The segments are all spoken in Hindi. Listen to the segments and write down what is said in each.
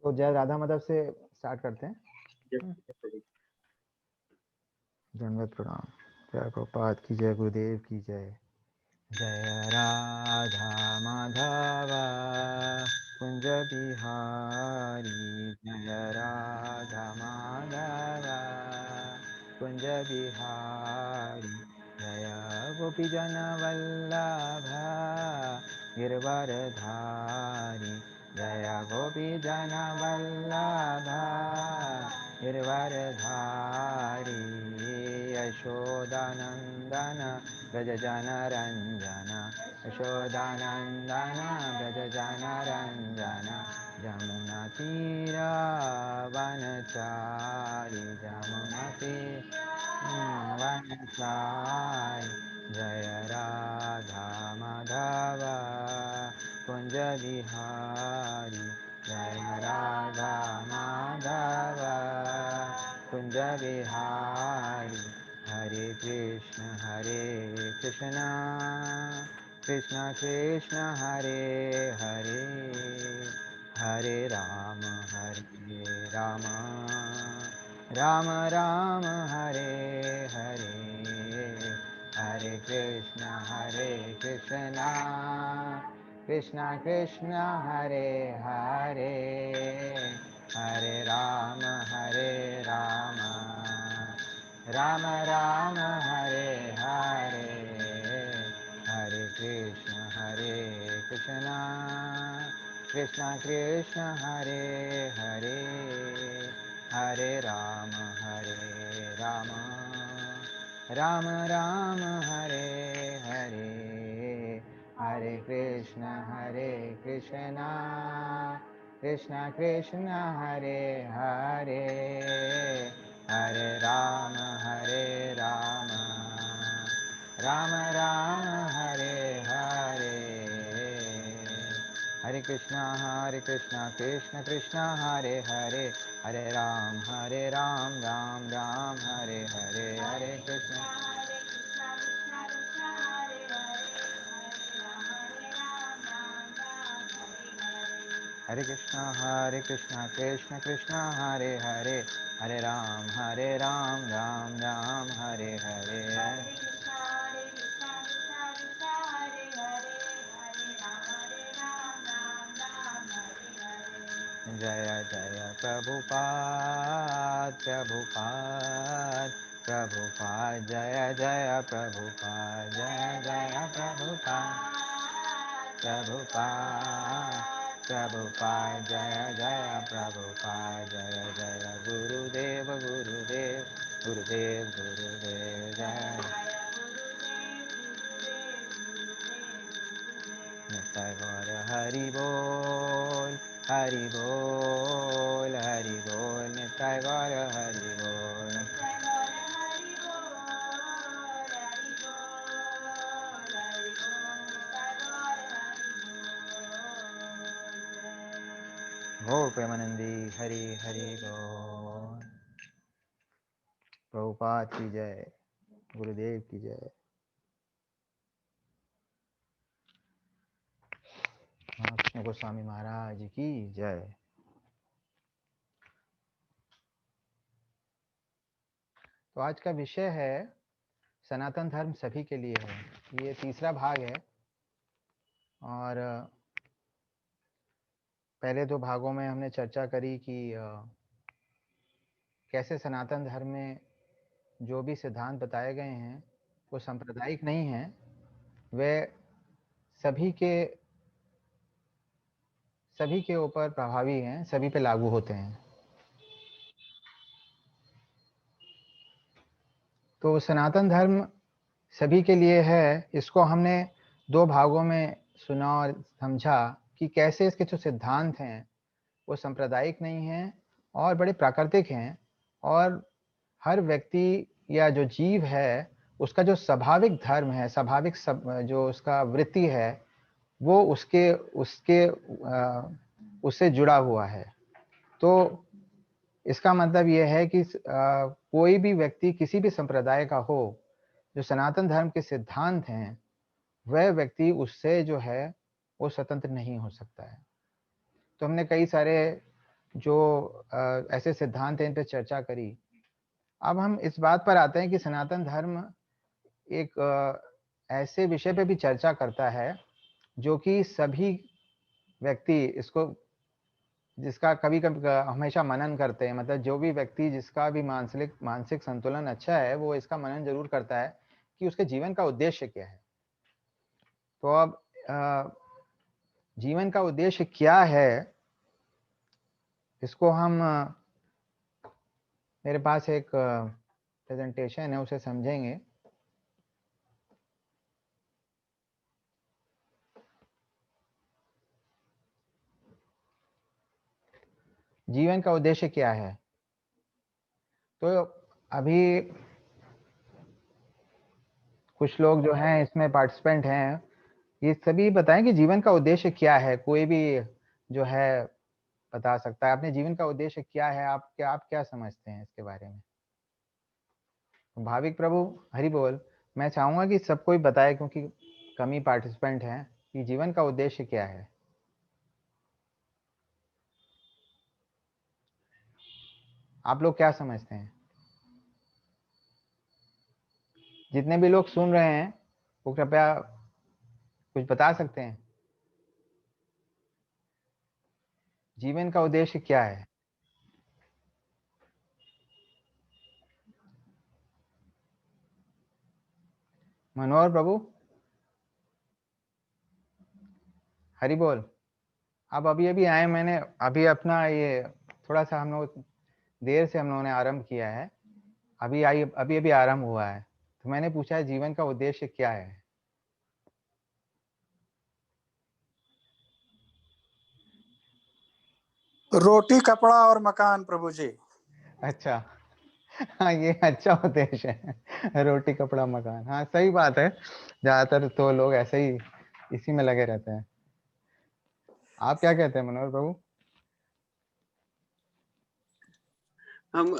तो जय राधा माधव से स्टार्ट करते हैं। दंडवत प्रणाम। जय प्रभुपाद की जय, गुरुदेव की जय। जय राधा माधव कुंज बिहारी, जय राधा माधव कुंज बिहारी, जय गोपी जन वल्लभ गिरवरधारी, जय गोपी जन वल्लभ गिरवरधारी, यशोदानंदन व्रज जनरंजन, यशोदानंदन व्रज जनरंजन, जमुना तीरा वनचारी, जमुना तीरा वनचारी, जय राधा माधव कुंज बिहारी, जय राधा माधव कुंज बिहारी, हरे कृष्ण कृष्ण कृष्ण हरे हरे, हरे राम राम राम हरे हरे, हरे कृष्ण कृष्ण कृष्ण हरे हरे, हरे राम राम राम हरे हरे, हरे कृष्ण कृष्ण कृष्ण हरे हरे, हरे राम राम राम हरे हरे, हरे कृष्ण कृष्ण कृष्ण हरे हरे, हरे राम राम राम हरे हरे, हरे कृष्णा कृष्ण कृष्ण हरे हरे, हरे राम राम राम हरे हरे, हरे कृष्णा हरे कृष्णा कृष्ण कृष्ण हरे हरे, हरे राम राम राम हरे हरे, जय जय प्रभुपाद प्रभुपाद प्रभुपाद, जय जय प्रभुपाद, जय जय प्रभुपाद प्रभुपाद प्रभुपाद, जय जय प्रभुपाद, जय जय गुरुदेव गुरुदेव गुरुदेव गुरुदेव, जय नित्य गौर हरि बोल हरि बोल हरि बोल, नित्य गौर हरि बोल, गौर प्रेमानंदी हरि हरि बोल। प्रभुपाद की जय, गुरुदेव की जय, कृष्ण गोस्वामी महाराज की जय। तो आज का विषय है सनातन धर्म सभी के लिए है। ये तीसरा भाग है और पहले दो भागों में हमने चर्चा करी कि कैसे सनातन धर्म में जो भी सिद्धांत बताए गए हैं वो सांप्रदायिक नहीं हैं, वे सभी के ऊपर प्रभावी हैं, सभी पे लागू होते हैं। तो सनातन धर्म सभी के लिए है, इसको हमने दो भागों में सुना और समझा कि कैसे इसके जो सिद्धांत हैं वो सांप्रदायिक नहीं हैं और बड़े प्राकृतिक हैं, और हर व्यक्ति या जो जीव है उसका जो स्वाभाविक धर्म है, स्वाभाविक जो उसका वृत्ति है वो उसके उसके उससे जुड़ा हुआ है। तो इसका मतलब ये है कि कोई भी व्यक्ति किसी भी संप्रदाय का हो, जो सनातन धर्म के सिद्धांत हैं वह व्यक्ति उससे जो है वो स्वतंत्र नहीं हो सकता है। तो हमने कई सारे जो ऐसे सिद्धांत हैं इन पे चर्चा करी। अब हम इस बात पर आते हैं कि सनातन धर्म एक ऐसे विषय पे भी चर्चा करता है जो कि सभी व्यक्ति इसको जिसका कभी कभी हमेशा मनन करते हैं, मतलब जो भी व्यक्ति जिसका भी मानसिक मानसिक संतुलन अच्छा है वो इसका मनन जरूर करता है कि उसके जीवन का उद्देश्य क्या है। तो अब जीवन का उद्देश्य क्या है, इसको हम मेरे पास एक प्रेजेंटेशन है, उसे समझेंगे। जीवन का उद्देश्य क्या है, तो अभी कुछ लोग जो हैं इसमें पार्टिसिपेंट हैं, ये सभी बताएं कि जीवन का उद्देश्य क्या है। कोई भी जो है बता सकता है अपने जीवन का उद्देश्य क्या है। आप क्या समझते हैं इसके बारे में? भाविक प्रभु, हरि बोल। मैं चाहूंगा कि सब कोई बताए, क्योंकि कम ही पार्टिसिपेंट हैं, कि जीवन का उद्देश्य क्या है। आप लोग क्या समझते हैं? जितने भी लोग सुन रहे हैं वो कृपया कुछ बता सकते हैं, जीवन का उद्देश्य क्या है? मनोहर प्रभु, हरि बोल। आप अभी अभी आए, मैंने अभी अपना ये थोड़ा सा हम लोग देर से हम लोगों ने आरंभ किया है, अभी अभी आरंभ हुआ है, तो मैंने पूछा है जीवन का उद्देश्य क्या है। रोटी कपड़ा और मकान प्रभु जी। अच्छा, हाँ ये अच्छा उद्देश्य है, रोटी कपड़ा मकान। हाँ सही बात है, ज्यादातर तो लोग ऐसे ही इसी में लगे रहते हैं। आप क्या कहते हैं मनोहर प्रभु? हम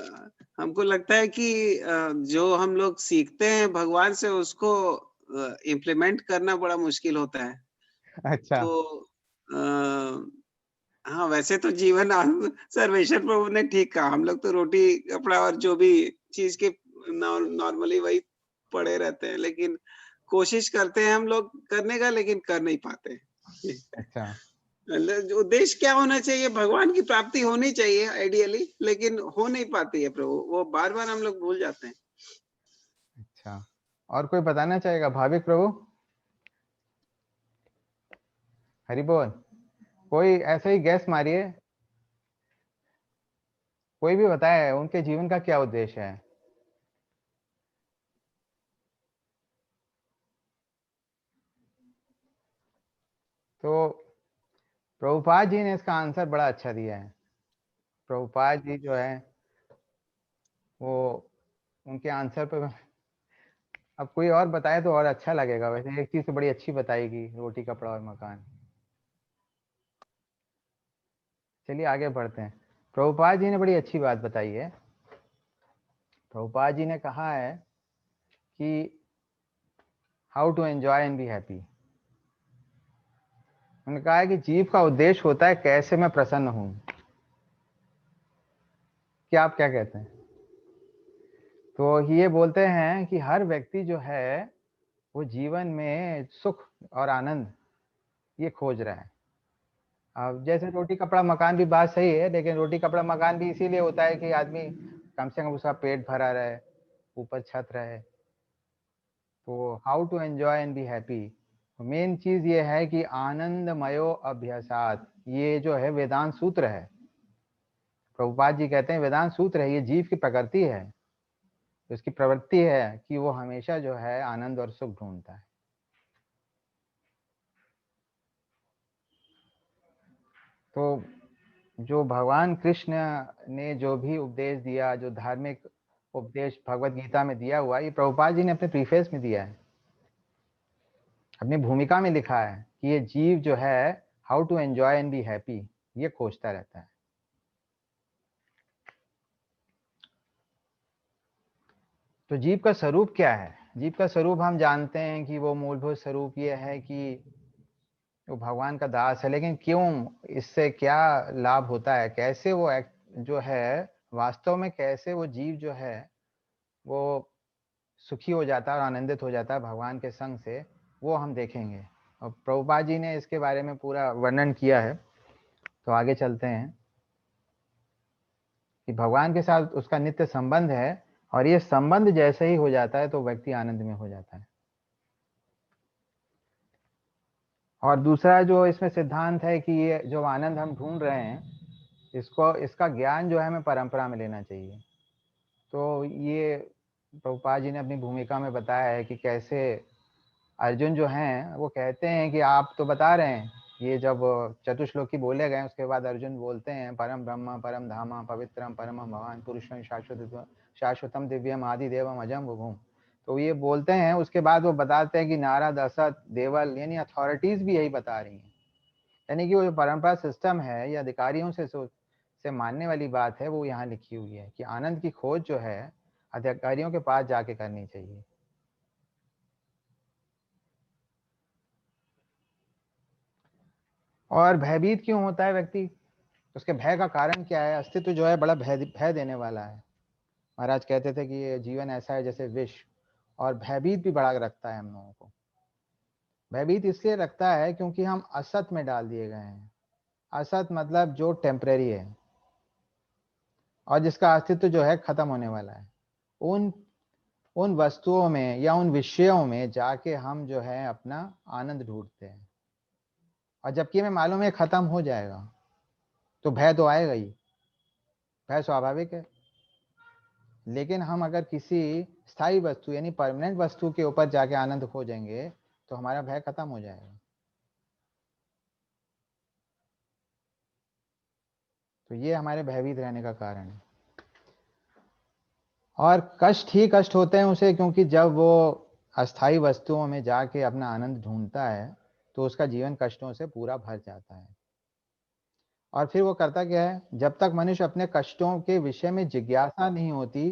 हमको लगता है कि जो हम लोग सीखते हैं भगवान से उसको इम्प्लीमेंट करना बड़ा मुश्किल होता है। अच्छा, तो हाँ, वैसे तो जीवन सर्वेश्वर प्रभु ने ठीक कहा, हम लोग तो रोटी कपड़ा और जो भी चीज के नॉर्मली वही पड़े रहते हैं, लेकिन कोशिश करते हैं हम लोग करने का, लेकिन कर नहीं पाते। अच्छा, उद्देश्य क्या होना चाहिए? भगवान की प्राप्ति होनी चाहिए आइडियली, लेकिन हो नहीं पाती है प्रभु, वो बार बार हम लोग भूल जाते हैं। अच्छा। और कोई बताना चाहेगा भाविक प्रभु? हरि बोल। कोई ऐसे ही गैस मारिए, कोई भी बताए उनके जीवन का क्या उद्देश्य है। तो प्रभुपाद जी ने इसका आंसर बड़ा अच्छा दिया है। प्रभुपाद जी जो है वो उनके आंसर पे अब कोई और बताए तो और अच्छा लगेगा। वैसे एक चीज तो बड़ी अच्छी बताएगी, रोटी कपड़ा और मकान। चलिए आगे बढ़ते हैं। प्रभुपाद जी ने बड़ी अच्छी बात बताई है। प्रभुपाद जी ने कहा है कि how to enjoy and be happy. उन्होंने कहा है कि जीव का उद्देश्य होता है कैसे मैं प्रसन्न हूं। क्या आप क्या कहते हैं? तो ये बोलते हैं कि हर व्यक्ति जो है वो जीवन में सुख और आनंद ये खोज रहा है। अब जैसे रोटी कपड़ा मकान भी बात सही है, लेकिन रोटी कपड़ा मकान भी इसीलिए होता है कि आदमी कम से कम उसका पेट भरा रहे, ऊपर छत रहे। तो how to enjoy and be happy, main चीज ये है कि आनंदमयो अभ्यासात, ये जो है वेदांत सूत्र है। प्रभुपाद जी कहते हैं वेदांत सूत्र है, ये जीव की प्रकृति है, उसकी प्रवृत्ति है कि वो हमेशा जो है आनंद और सुख ढूंढता है। तो जो भगवान कृष्ण ने जो भी उपदेश दिया, जो धार्मिक उपदेश भगवत गीता में दिया हुआ, ये प्रभुपाद जी ने अपने प्रीफेस में दिया है, अपनी भूमिका में लिखा है कि ये जीव जो है how to enjoy and be happy ये खोजता रहता है। तो जीव का स्वरूप क्या है? जीव का स्वरूप हम जानते हैं कि वो मूलभूत स्वरूप ये है कि वो भगवान का दास है, लेकिन क्यों, इससे क्या लाभ होता है, कैसे वो जो है वास्तव में, कैसे वो जीव जो है वो सुखी हो जाता है और आनंदित हो जाता है भगवान के संग से, वो हम देखेंगे। और प्रभुपाद जी ने इसके बारे में पूरा वर्णन किया है। तो आगे चलते हैं कि भगवान के साथ उसका नित्य संबंध है, और ये संबंध जैसे ही हो जाता है तो व्यक्ति आनंद में हो जाता है। और दूसरा जो इसमें सिद्धांत है कि ये जो आनंद हम ढूंढ रहे हैं, इसका ज्ञान जो है हमें परंपरा में लेना चाहिए। तो ये प्रभुपाद जी ने अपनी भूमिका में बताया है कि कैसे अर्जुन जो हैं वो कहते हैं कि आप तो बता रहे हैं, ये जब चतुश्लोकी बोले गए उसके बाद अर्जुन बोलते हैं परम ब्रह्म परम धाम पवित्रम परम भगवान पुरुषम शाश्वतम दिव्यम आदि देवम अजम भूम। तो ये बोलते हैं, उसके बाद वो बताते हैं कि नारद असत देवल यानी अथॉरिटीज भी यही बता रही हैं, यानी कि वो जो परंपरा सिस्टम है या अधिकारियों से मानने वाली बात है वो यहाँ लिखी हुई है कि आनंद की खोज जो है अधिकारियों के पास जाके करनी चाहिए। और भयभीत क्यों होता है व्यक्ति, उसके भय का कारण क्या है, अस्तित्व जो है बड़ा भय देने वाला है। महाराज कहते थे कि ये जीवन ऐसा है जैसे विष, और भयभीत भी बड़ा रखता है हम लोगों को। भयभीत इसलिए रखता है क्योंकि हम असत में डाल दिए गए हैं। असत मतलब जो टेम्परेरी है और जिसका अस्तित्व जो है खत्म होने वाला है। उन वस्तुओं में या उन विषयों में जाके हम जो है अपना आनंद ढूंढते हैं, और जबकि हमें मालूम है खत्म हो जाएगा, तो भय तो आएगा ही, भय स्वाभाविक है। लेकिन हम अगर किसी स्थायी वस्तु यानी परमानेंट वस्तु के ऊपर जाके आनंद खोजेंगे तो हमारा भय खत्म हो जाएगा। तो ये हमारे भयभीत रहने का कारण है। और कष्ट ही कष्ट होते हैं उसे, क्योंकि जब वो अस्थाई वस्तुओं में जाके अपना आनंद ढूंढता है तो उसका जीवन कष्टों से पूरा भर जाता है। और फिर वो करता क्या है, जब तक मनुष्य अपने कष्टों के विषय में जिज्ञासा नहीं होती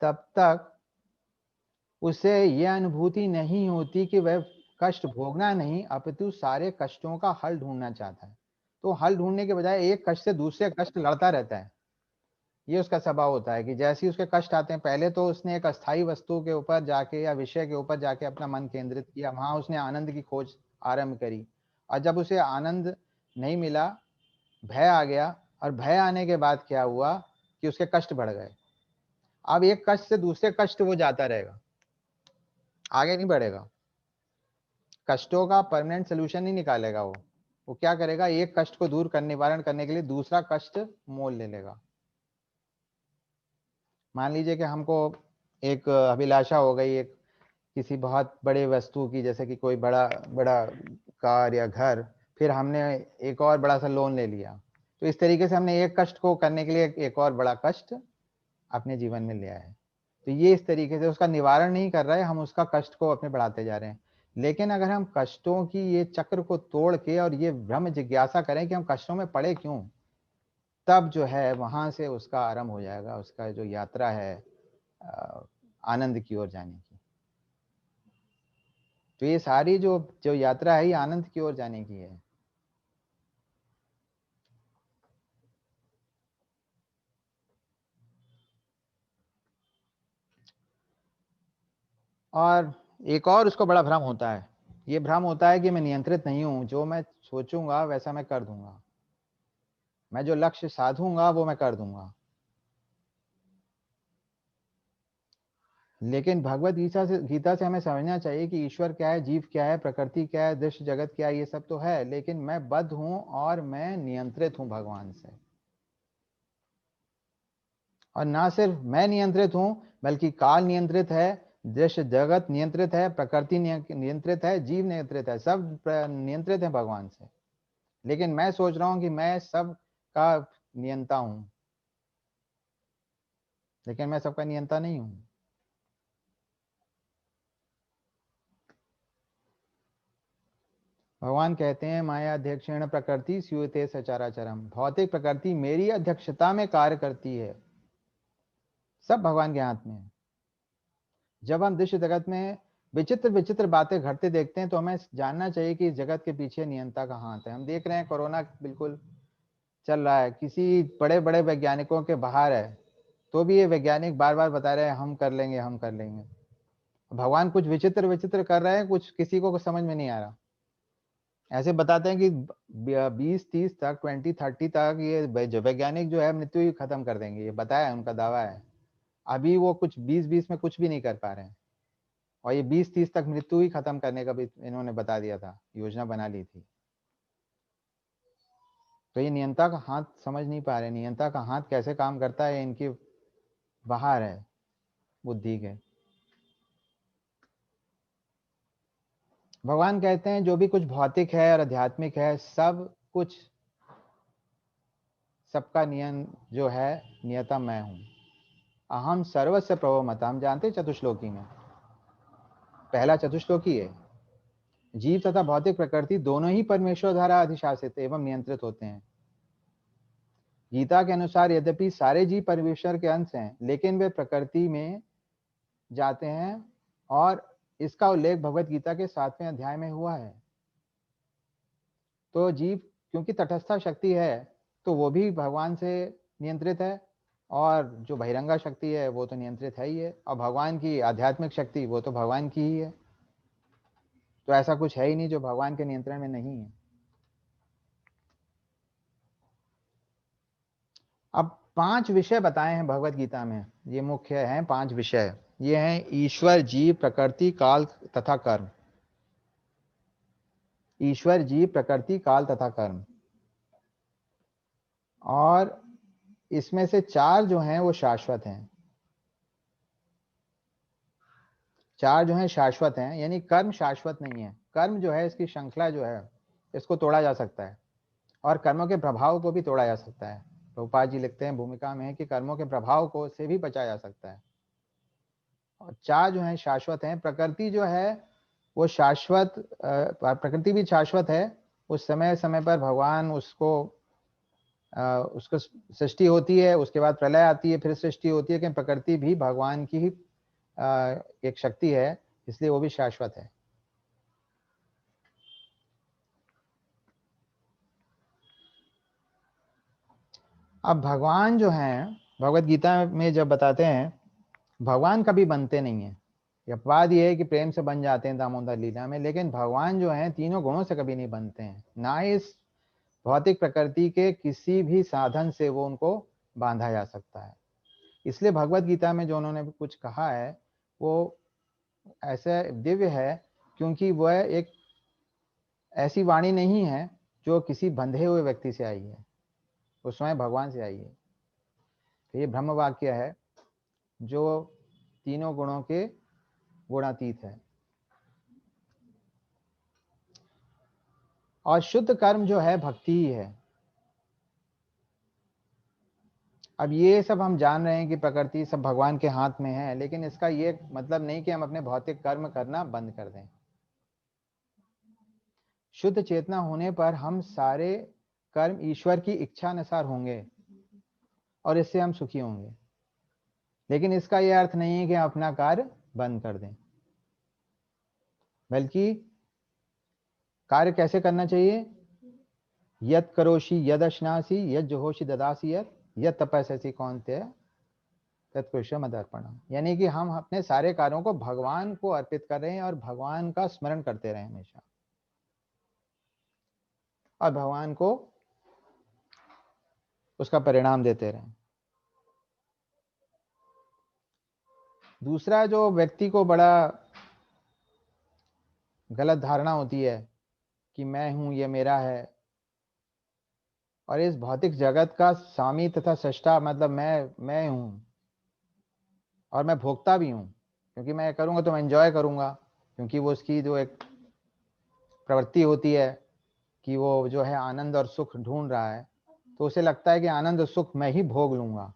तब तक उसे यह अनुभूति नहीं होती कि वह कष्ट भोगना नहीं अपितु सारे कष्टों का हल ढूंढना चाहता है। तो हल ढूंढने के बजाय एक कष्ट से दूसरे कष्ट लड़ता रहता है। ये उसका स्वभाव होता है कि जैसे ही उसके कष्ट आते हैं, पहले तो उसने एक अस्थाई वस्तु के ऊपर जाके या विषय के ऊपर जाके अपना मन केंद्रित किया, वहां उसने आनंद की खोज आरंभ करी, और जब उसे आनंद नहीं मिला भय आ गया, और भय आने के बाद क्या हुआ कि उसके कष्ट बढ़ गए। अब एक कष्ट से दूसरे कष्ट वो जाता रहेगा, आगे नहीं बढ़ेगा। कष्टों का परमानेंट सोल्यूशन नहीं निकालेगा वो क्या करेगा, एक कष्ट को दूर करने निवारण करने के लिए दूसरा कष्ट मोल ले लेगा। मान लीजिए कि हमको एक अभिलाषा हो गई एक किसी बहुत बड़े वस्तु की, जैसे कि कोई बड़ा बड़ा कार या घर, फिर हमने एक और बड़ा सा लोन ले लिया। तो इस तरीके से हमने एक कष्ट को करने के लिए एक और बड़ा कष्ट अपने जीवन में लिया है। तो ये इस तरीके से उसका निवारण नहीं कर रहा है, हम उसका कष्ट को अपने बढ़ाते जा रहे हैं। लेकिन अगर हम कष्टों की ये चक्र को तोड़ के और ये ब्रह्म जिज्ञासा करें कि हम कष्टों में पड़े क्यों, तब जो है वहां से उसका आरंभ हो जाएगा, उसका जो यात्रा है आनंद की ओर जाने की। तो ये सारी जो जो यात्रा है ये आनंद की ओर जाने की है। और एक और उसको बड़ा भ्रम होता है, ये भ्रम होता है कि मैं नियंत्रित नहीं हूं, जो मैं सोचूंगा वैसा मैं कर दूंगा, मैं जो लक्ष्य साधूंगा वो मैं कर दूंगा। लेकिन भगवत गीता से हमें समझना चाहिए कि ईश्वर क्या है, जीव क्या है, प्रकृति क्या है, दृश्य जगत क्या है, ये सब तो है, लेकिन मैं बद्ध हूं और मैं नियंत्रित हूं भगवान से। और ना सिर्फ मैं नियंत्रित हूं बल्कि काल नियंत्रित है, दृश्य जगत नियंत्रित है, प्रकृति नियंत्रित है, जीव नियंत्रित है, सब नियंत्रित है भगवान से। लेकिन मैं सोच रहा हूं कि मैं सब का नियंता हूं, लेकिन मैं सबका नियंता नहीं हूं। भगवान कहते हैं माया अध्यक्षेण प्रकृति स्यूते सचाराचरम, भौतिक प्रकृति मेरी अध्यक्षता में कार्य करती है, सब भगवान के हाथ में है। जब हम दृश्य जगत में विचित्र विचित्र बातें घटते देखते हैं, तो हमें जानना चाहिए कि इस जगत के पीछे नियंता का हाथ है। हम देख रहे हैं कोरोना बिल्कुल चल रहा है, किसी बड़े बड़े वैज्ञानिकों के बाहर है, तो भी ये वैज्ञानिक बार बार बता रहे हैं हम कर लेंगे, हम कर लेंगे। भगवान कुछ विचित्र विचित्र कर रहे हैं, कुछ किसी को समझ में नहीं आ रहा। ऐसे बताते हैं कि 20-30 तक 20-30 तक ये जो वैज्ञानिक जो है मृत्यु ही खत्म कर देंगे, ये बताया है, उनका दावा है। अभी वो कुछ 20-20 में कुछ भी नहीं कर पा रहे हैं, और ये 20-30 तक मृत्यु ही खत्म करने का भी इन्होंने बता दिया था, योजना बना ली थी। तो ये नियंता का हाथ समझ नहीं पा रहे, नियंता का हाथ कैसे काम करता है इनके बाहर है बुद्धि के। भगवान कहते हैं जो भी कुछ भौतिक है और आध्यात्मिक है, सब कुछ, सबका नियम जो है नियता मैं हूं। अहम सर्वस्य प्रभवमता, हम जानते हैं चतुश्लोकी में, पहला चतुश्लोकी है। जीव तथा भौतिक प्रकृति दोनों ही परमेश्वर द्वारा अधिशासित एवं नियंत्रित होते हैं। गीता के अनुसार यद्यपि सारे जीव परमेश्वर के अंश हैं, लेकिन वे प्रकृति में जाते हैं, और इसका उल्लेख भगवत गीता के 7वें अध्याय में हुआ है। तो जीव क्योंकि तटस्थ शक्ति है, तो वो भी भगवान से नियंत्रित है, और जो बहिरंगा शक्ति है वो तो नियंत्रित है ही है, और भगवान की आध्यात्मिक शक्ति वो तो भगवान की ही है। तो ऐसा कुछ है ही नहीं जो भगवान के नियंत्रण में नहीं है। अब 5 विषय बताए हैं भगवत गीता में, ये मुख्य हैं 5 विषय। ये हैं ईश्वर, जीव, प्रकृति, काल तथा कर्म। ईश्वर, जीव, प्रकृति, काल तथा कर्म। और इसमें से 4 जो हैं वो शाश्वत हैं। 4 जो हैं शाश्वत हैं, यानी कर्म शाश्वत नहीं है। कर्म जो है, इसकी श्रृंखला जो है, इसको तोड़ा जा सकता है, और कर्मों के प्रभाव को भी तोड़ा जा सकता है। प्रभुपाद जी लिखते हैं भूमिका में कि कर्मों के प्रभाव को से भी बचाया जा सकता है। और 4 जो है शाश्वत हैं। प्रकृति जो है वो शाश्वत, प्रकृति भी शाश्वत है। उस समय समय पर भगवान उसको सृष्टि होती है, उसके बाद प्रलय आती है, फिर सृष्टि होती है, कि प्रकृति भी भगवान की ही एक शक्ति है, इसलिए वो भी शाश्वत है। अब भगवान जो हैं भगवत गीता में जब बताते हैं, भगवान कभी बनते नहीं है। अपवाद ये है कि प्रेम से बन जाते हैं दामोदर लीला में, लेकिन भगवान जो हैं तीनों गुणों से कभी नहीं बनते हैं, ना इस भौतिक प्रकृति के किसी भी साधन से वो उनको बांधा जा सकता है। इसलिए भगवत गीता में जो उन्होंने कुछ कहा है वो ऐसे दिव्य है, क्योंकि वह एक ऐसी वाणी नहीं है जो किसी बंधे हुए व्यक्ति से आई है, वो स्वयं भगवान से आई है। तो ये ब्रह्म वाक्य है जो तीनों गुणों के गुणातीत है। और शुद्ध कर्म जो है भक्ति ही है। अब ये सब हम जान रहे हैं कि प्रकृति सब भगवान के हाथ में है, लेकिन इसका ये मतलब नहीं कि हम अपने भौतिक कर्म करना बंद कर दें। शुद्ध चेतना होने पर हम सारे कर्म ईश्वर की इच्छा अनुसार होंगे, और इससे हम सुखी होंगे। लेकिन इसका यह अर्थ नहीं है कि हम अपना कार्य बंद कर दें, बल्कि कार्य कैसे करना चाहिए। यत करोषि यद अश्नासी यद जोहोषि ददासी यद तपस्यसि कौन्तेय तत्कृष्य मदर्पणम। यानी कि हम अपने सारे कार्यों को भगवान को अर्पित कर रहे हैं, और भगवान का स्मरण करते रहे हमेशा, और भगवान को उसका परिणाम देते रहे। दूसरा जो व्यक्ति को बड़ा गलत धारणा होती है कि मैं हूं, ये मेरा है, और इस भौतिक जगत का स्वामी तथा सृष्टा, मतलब मैं हूं, और मैं भोगता भी हूं, क्योंकि मैं करूंगा तो मैं एंजॉय करूंगा, क्योंकि वो उसकी जो एक प्रवृत्ति होती है कि वो जो है आनंद और सुख ढूंढ रहा है, तो उसे लगता है कि आनंद और सुख मैं ही भोग लूंगा।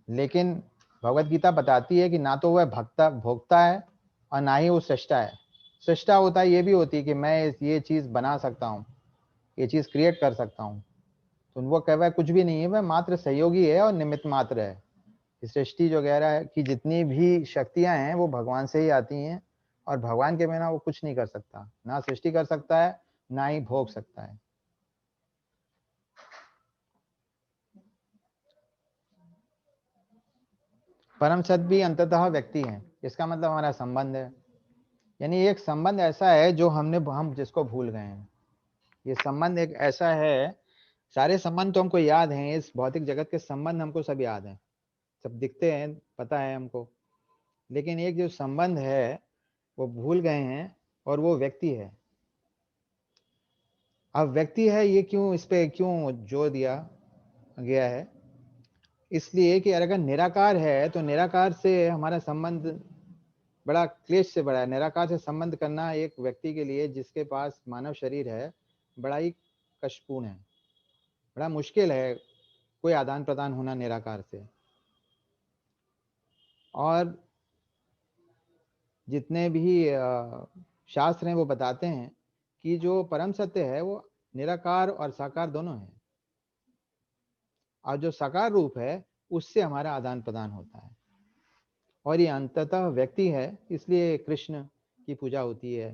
लेकिन भगवत गीता बताती है कि ना तो वह भोगता है, और ना ही वो सृष्टा है। सृष्टा होता है ये भी होती है कि मैं ये चीज बना सकता हूँ, ये चीज क्रिएट कर सकता हूँ। तो वो कह वह कुछ भी नहीं है, वह मात्र सहयोगी है और निमित्त मात्र है। सृष्टि जो वगैरह की जितनी भी शक्तियां हैं वो भगवान से ही आती हैं, और भगवान के बिना वो कुछ नहीं कर सकता, ना सृष्टि कर सकता है, ना ही भोग सकता है। परम सत भी अंततः व्यक्ति है, इसका मतलब हमारा संबंध है। यानी एक संबंध ऐसा है जो हम जिसको भूल गए हैं। ये संबंध एक ऐसा है, सारे संबंध तो हमको याद हैं, इस भौतिक जगत के संबंध हमको सब याद हैं, सब दिखते हैं, पता है हमको, लेकिन एक जो संबंध है वो भूल गए हैं, और वो व्यक्ति है। अब व्यक्ति है, ये क्यों, इस पे क्यों जोर दिया गया है? इसलिए कि अगर निराकार है तो निराकार से हमारा संबंध बड़ा क्लेश से बड़ा है। निराकार से संबंध करना एक व्यक्ति के लिए जिसके पास मानव शरीर है, बड़ा ही कष्टपूर्ण है, बड़ा मुश्किल है कोई आदान प्रदान होना निराकार से। और जितने भी शास्त्र हैं वो बताते हैं कि जो परम सत्य है वो निराकार और साकार दोनों है, और जो साकार रूप है उससे हमारा आदान प्रदान होता है, और ये अंततः व्यक्ति है। इसलिए कृष्ण की पूजा होती है,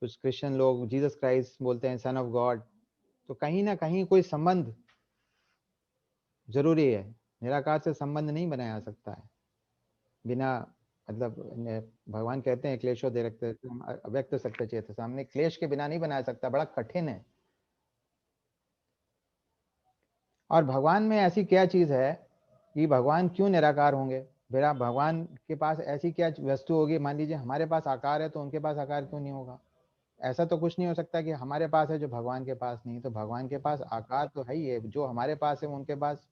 कुछ क्रिश्चियन लोग जीसस क्राइस्ट बोलते हैं, सन ऑफ गॉड। तो कहीं ना कहीं कोई संबंध जरूरी है, निराकार से संबंध नहीं बनाया जा सकता है बिना, मतलब भगवान कहते हैं क्लेशो दे रखते अव्यक्त सत्य चेत, सामने क्लेश के बिना नहीं बनाया सकता, बड़ा कठिन है। और भगवान में ऐसी क्या चीज है कि भगवान क्यों निराकार होंगे? फिर आप भगवान के पास ऐसी क्या वस्तु होगी? मान लीजिए हमारे पास आकार है तो उनके पास आकार क्यों नहीं होगा? ऐसा तो कुछ नहीं हो सकता कि हमारे पास है जो भगवान के पास नहीं। तो भगवान के पास आकार तो है ही है, जो हमारे पास है उनके पास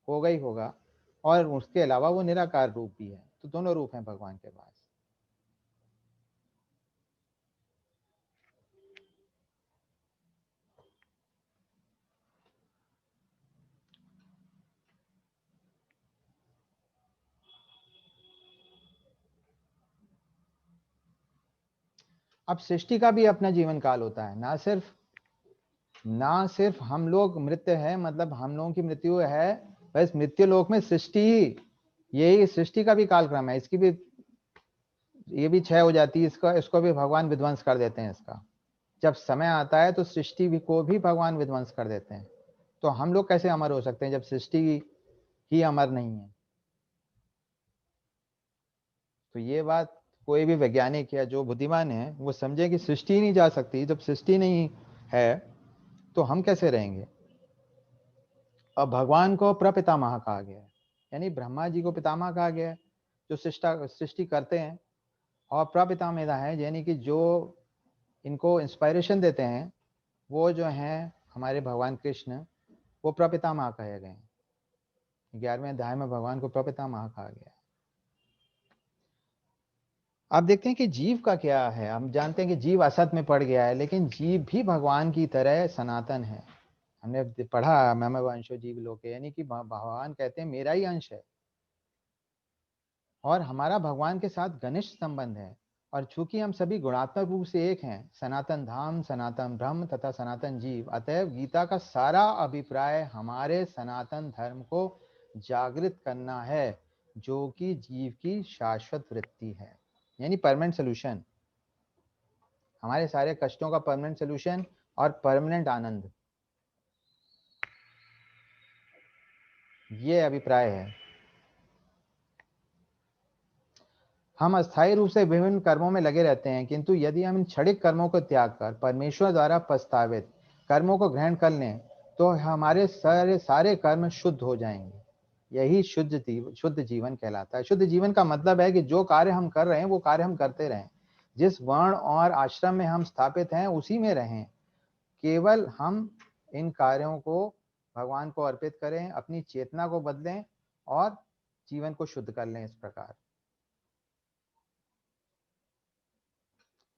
होगा ही होगा, और उसके अलावा वो निराकार रूप भी है। तो दोनों रूप हैं भगवान के पास। अब सृष्टि का भी अपना जीवन काल होता है, ना सिर्फ हम लोग मृत्यु है, मतलब हम लोगों की मृत्यु है बस मृत्यु लोक में, सृष्टि यही सृष्टि का भी कालक्रम है, इसकी भी ये भी क्षय हो जाती है, इसको भी भगवान विध्वंस कर देते हैं। इसका जब समय आता है तो सृष्टि भी को भी भगवान विध्वंस कर देते हैं। तो हम लोग कैसे अमर हो सकते हैं जब सृष्टि ही अमर नहीं है? तो ये बात कोई भी वैज्ञानिक या जो बुद्धिमान है वो समझे कि सृष्टि ही नहीं जा सकती। जब सृष्टि नहीं है तो हम कैसे रहेंगे? अब भगवान को प्रपितामह कहा गया है, यानी ब्रह्मा जी को पितामह कहा गया है, जो सृष्टि करते हैं। और प्रपितामह है यानी कि जो इनको इंस्पायरेशन देते हैं, वो जो हैं हमारे भगवान कृष्ण, वो प्रपितामह कहे गए हैं। 11वें अध्याय में भगवान को प्रपितामह कहा गया है। आप देखते हैं कि जीव का क्या है। हम जानते हैं कि जीव असत में पड़ गया है, लेकिन जीव भी भगवान की तरह सनातन है। हमने पढ़ा मम वंशो जीव लोके, यानी कि भगवान कहते हैं मेरा ही अंश है, और हमारा भगवान के साथ घनिष्ठ संबंध है। और चूंकि हम सभी गुणात्मक रूप से एक हैं, सनातन धाम, सनातन ब्रह्म तथा सनातन जीव, अतएव गीता का सारा अभिप्राय हमारे सनातन धर्म को जागृत करना है, जो कि जीव की शाश्वत वृत्ति है, यानी परमानेंट सोल्यूशन, हमारे सारे कष्टों का परमानेंट सोल्यूशन और परमानेंट आनंद, ये अभिप्राय है। हम अस्थायी रूप से विभिन्न कर्मों में लगे रहते हैं, किंतु यदि हम इन क्षणिक कर्मों को त्याग कर परमेश्वर द्वारा प्रस्तावित कर्मों को ग्रहण कर लें तो हमारे सारे कर्म शुद्ध हो जाएंगे। यही शुद्ध जीवन कहलाता है। शुद्ध जीवन का मतलब है कि जो कार्य हम कर रहे हैं वो कार्य हम करते रहें, जिस वर्ण और आश्रम में हम स्थापित हैं उसी में रहें, केवल हम इन कार्यों को भगवान को अर्पित करें, अपनी चेतना को बदलें और जीवन को शुद्ध कर लें। इस प्रकार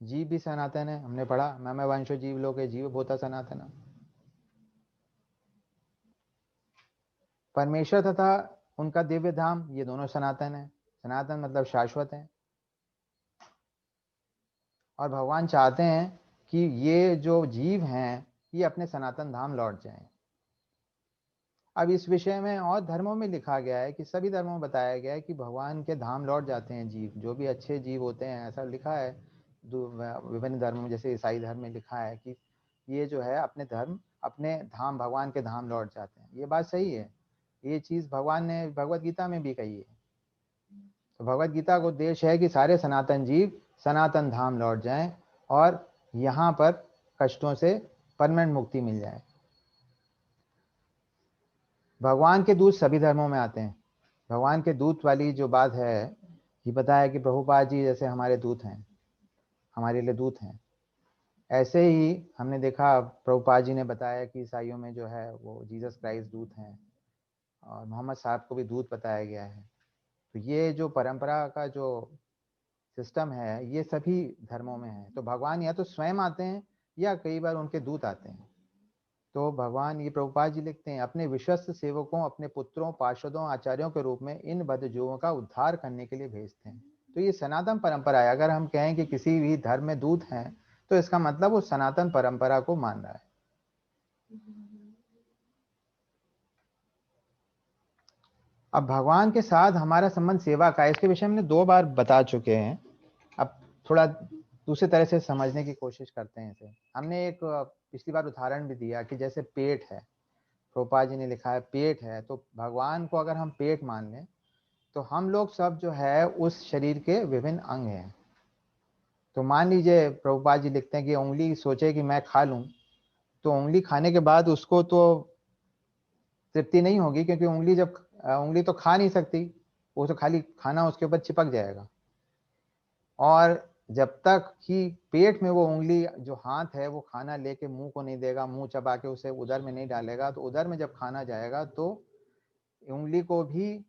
जीव भी सनातन है, हमने पढ़ा मम वंशो जीव लोके जीव भूता सनातन। परमेश्वर तथा उनका दिव्य धाम, ये दोनों सनातन है। सनातन मतलब शाश्वत है, और भगवान चाहते हैं कि ये जो जीव हैं ये अपने सनातन धाम लौट जाएं। अब इस विषय में और धर्मों में लिखा गया है कि सभी धर्मों में बताया गया है कि भगवान के धाम लौट जाते हैं जीव, जो भी अच्छे जीव होते हैं, ऐसा लिखा है विभिन्न धर्म में, जैसे ईसाई धर्म में लिखा है कि ये जो है अपने धर्म, अपने धाम, भगवान के धाम लौट जाते हैं। ये बात सही है, ये चीज भगवान ने भगवत गीता में भी कही है। तो भगवत गीता का उद्देश्य है कि सारे सनातन जीव सनातन धाम लौट जाएं और यहाँ पर कष्टों से परमानेंट मुक्ति मिल जाए। भगवान के दूत सभी धर्मों में आते हैं। भगवान के दूत वाली जो बात है, ये बताया कि प्रभुपाद जी जैसे हमारे दूत हैं, हमारे लिए दूत हैं, ऐसे ही हमने देखा प्रभुपाद जी ने बताया कि ईसाइयों में जो है वो जीसस क्राइस्ट दूत हैं, और मोहम्मद साहब को भी दूत बताया गया है। तो ये जो परंपरा का जो सिस्टम है, ये सभी धर्मों में है। तो भगवान या तो स्वयं आते हैं या कई बार उनके दूत आते हैं। तो भगवान, ये प्रभुपाद जी लिखते हैं, अपने विश्वस्त सेवकों, अपने पुत्रों, पार्षदों, आचार्यों के रूप में इन बद्धजीवों का उद्धार करने के लिए भेजते हैं। तो ये सनातन परंपरा है। अगर हम कहें कि किसी भी धर्म में दूत हैं, तो इसका मतलब वो सनातन परंपरा को मान रहा है। अब भगवान के साथ हमारा संबंध सेवा का, इसके विषय में 2 बार बता चुके हैं। अब थोड़ा दूसरे तरह से समझने की कोशिश करते हैं इसे। हमने एक पिछली बार उदाहरण भी दिया कि जैसे पेट है, प्रभुपाद जी ने लिखा है पेट है, तो भगवान को अगर हम पेट मान लें, तो हम लोग सब जो है उस शरीर के विभिन्न अंग हैं। तो मान लीजिए प्रभुपाद जी लिखते हैं कि उंगली सोचे कि मैं खा लूं, तो उंगली खाने के बाद उसको तो तृप्ति नहीं होगी, क्योंकि उंगली तो खा नहीं सकती, वो तो खाली खाना उसके ऊपर चिपक जाएगा। और जब तक कि पेट में वो उंगली, जो हाथ है, वो खाना लेके मुंह को नहीं देगा, मुंह चबा के उसे उदर में नहीं डालेगा, तो उदर में जब खाना जाएगा तो उंगली को भी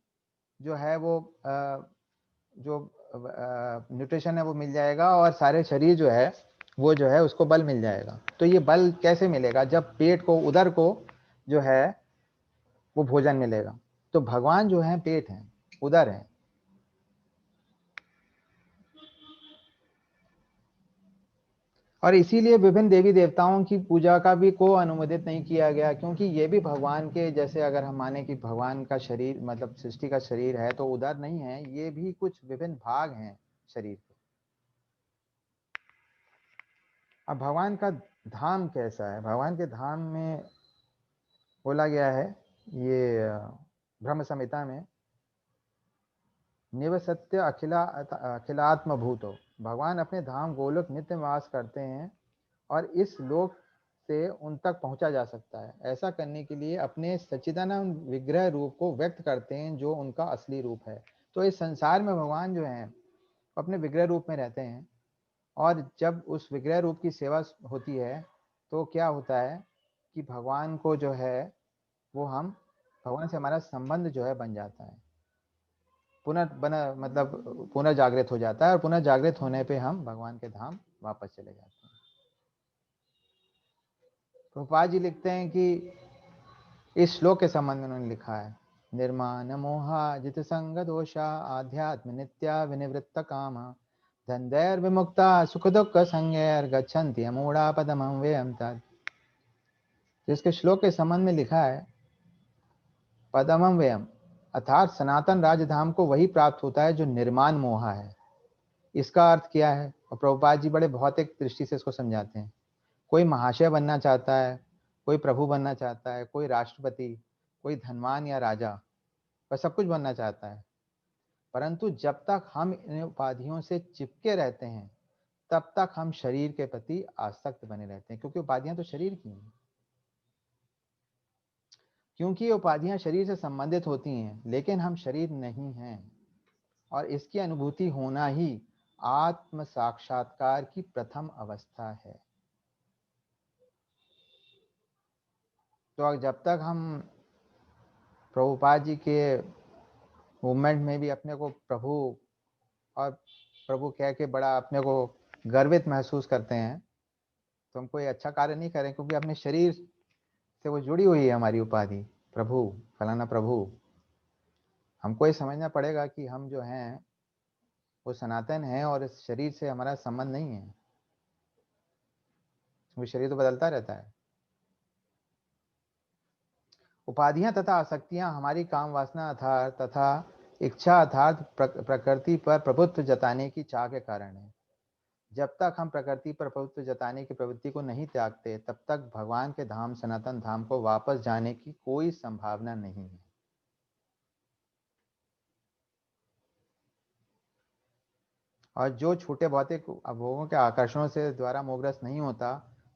जो है वो जो न्यूट्रिशन है वो मिल जाएगा, और सारे शरीर जो है वो जो है उसको बल मिल जाएगा। तो ये बल कैसे मिलेगा? जब पेट को, उदर को जो है वो भोजन मिलेगा। तो भगवान जो है पेट है, उदर है। और इसीलिए विभिन्न देवी देवताओं की पूजा का भी को अनुमोदित नहीं किया गया, क्योंकि ये भी भगवान के जैसे, अगर हम माने कि भगवान का शरीर मतलब सृष्टि का शरीर है, तो उदर नहीं है, ये भी कुछ विभिन्न भाग हैं शरीर के। अब भगवान का धाम कैसा है? भगवान के धाम में बोला गया है, ये ब्रह्म संहिता में, निवसत्य अखिलात्म भूतो। भगवान अपने धाम गोलोक नित्य वास करते हैं, और इस लोक से उन तक पहुंचा जा सकता है। ऐसा करने के लिए अपने सच्चिदानंद विग्रह रूप को व्यक्त करते हैं, जो उनका असली रूप है। तो इस संसार में भगवान जो है अपने विग्रह रूप में रहते हैं, और जब उस विग्रह रूप की सेवा होती है, तो क्या होता है कि भगवान को जो है वो हम, भगवान से हमारा संबंध जो है बन जाता है, मतलब पुनर्जागृत हो जाता है, और पुनर्जागृत होने पे हम भगवान के धाम वापस चले जाते हैं। प्रभुपाद जी लिखते हैं कि इस श्लोक के संबंध में उन्होंने लिखा है, निर्माण मोहा जित संग दोषा आध्यात्म नित्या विनिवृत्त काम धनदैर विमुक्ता सुख दुख संगैर गच्छन्ति अमूढ़ा पदमं व्ययं तत्। इसके श्लोक के संबंध में लिखा है पदमं व्ययम, अर्थात सनातन राजधाम को वही प्राप्त होता है जो निर्माण मोहा है। इसका अर्थ क्या है? और प्रभुपाद जी बड़े भौतिक दृष्टि से इसको समझाते हैं। कोई महाशय बनना चाहता है, कोई प्रभु बनना चाहता है, कोई राष्ट्रपति, कोई धनवान या राजा, वह सब कुछ बनना चाहता है, परंतु जब तक हम इन उपाधियों से चिपके रहते हैं, तब तक हम शरीर के प्रति आसक्त बने रहते हैं, क्योंकि उपाधियां तो शरीर की हैं। क्योंकि ये उपाधियां शरीर से संबंधित होती हैं, लेकिन हम शरीर नहीं हैं, और इसकी अनुभूति होना ही आत्म साक्षात्कार की प्रथम अवस्था है। तो जब तक हम प्रभुपाद जी के मूवमेंट में भी अपने को प्रभु और प्रभु कह के बड़ा अपने को गर्वित महसूस करते हैं, तो हम कोई अच्छा कार्य नहीं करें, क्योंकि अपने शरीर से वो जुड़ी हुई है हमारी उपाधि, प्रभु, फलाना प्रभु। हमको ये समझना पड़ेगा कि हम जो हैं वो सनातन है, और इस शरीर से हमारा संबंध नहीं है। वो शरीर तो बदलता रहता है। उपाधियां तथा आसक्तियां हमारी काम वासना तथा इच्छा अर्थात प्रकृति पर प्रभुत्व जताने की चाह के कारण है। जब तक हम प्रकृति पर प्रभुत्व जताने की प्रवृत्ति को नहीं त्यागते, तब तक भगवान के धाम सनातन धाम को वापस जाने की कोई संभावना नहीं है। और जो छोटे भौतिक भोगों के आकर्षणों से द्वारा मोहग्रस्त नहीं होता,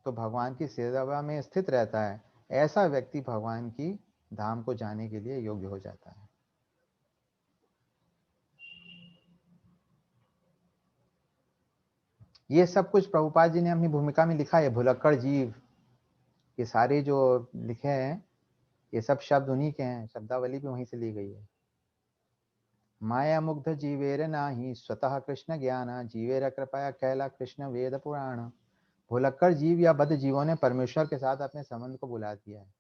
तो भगवान की सेवा में स्थित रहता है, ऐसा व्यक्ति भगवान की धाम को जाने के लिए योग्य हो जाता है। ये सब कुछ प्रभुपाद जी ने अपनी भूमिका में लिखा है। भुलक्कड़ जीव, ये सारे जो लिखे हैं, ये सब शब्द उन्हीं के हैं, शब्दावली भी वहीं से ली गई है। माया मुग्ध जीवेर नाही स्वतः कृष्ण ज्ञान, जीवेर कृपया कैला कृष्ण वेद पुराण। भुलक्कड़ जीव या बद्ध जीवों ने परमेश्वर के साथ अपने संबंध को भुला दिया है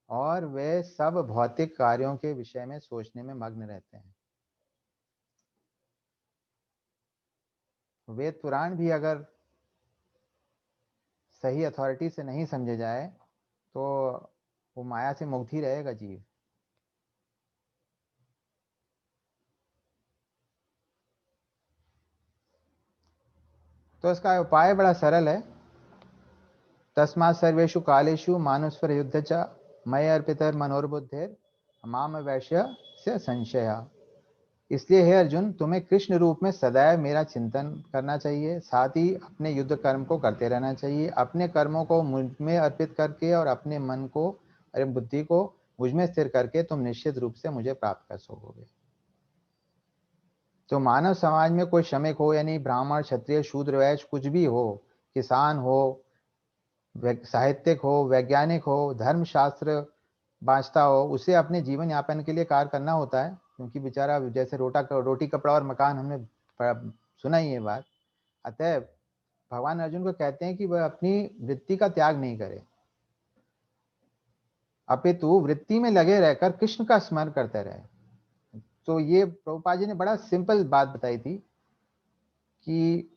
और वे सब भौतिक कार्यों के विषय में सोचने में मग्न रहते हैं। वेद पुराण भी अगर सही अथॉरिटी से नहीं समझे जाए तो वो माया से मुक्त ही रहेगा जीव। तो इसका उपाय बड़ा सरल है। तस्मात् सर्वेषु कालेषु मानुस्वर युद्ध च मय अर्पितर मनोर्बुद्धिर माम वैश्य से संशय। इसलिए हे अर्जुन, तुम्हें कृष्ण रूप में सदैव मेरा चिंतन करना चाहिए, साथ ही अपने युद्ध कर्म को करते रहना चाहिए। अपने कर्मों को मुझ में अर्पित करके और अपने मन को और बुद्धि को मुझ में स्थिर करके तुम निश्चित रूप से मुझे प्राप्त कर सकोगे। तो मानव समाज में कोई श्रमिक हो, यानी ब्राह्मण क्षत्रिय शूद्र वैश्य कुछ भी हो, किसान हो, साहित्यिक हो, वैज्ञानिक हो, धर्मशास्त्र बाँचता हो, उसे अपने जीवन यापन के लिए कार्य करना होता है, क्योंकि बेचारा जैसे रोटी कपड़ा और मकान, हमने सुना ही ये बात। अतः भगवान अर्जुन को कहते हैं कि वह अपनी वृत्ति का त्याग नहीं करे, अपितु वृत्ति में लगे रहकर कृष्ण का स्मरण करते रहे। तो ये प्रभुपाद जी ने बड़ा सिंपल बात बताई थी कि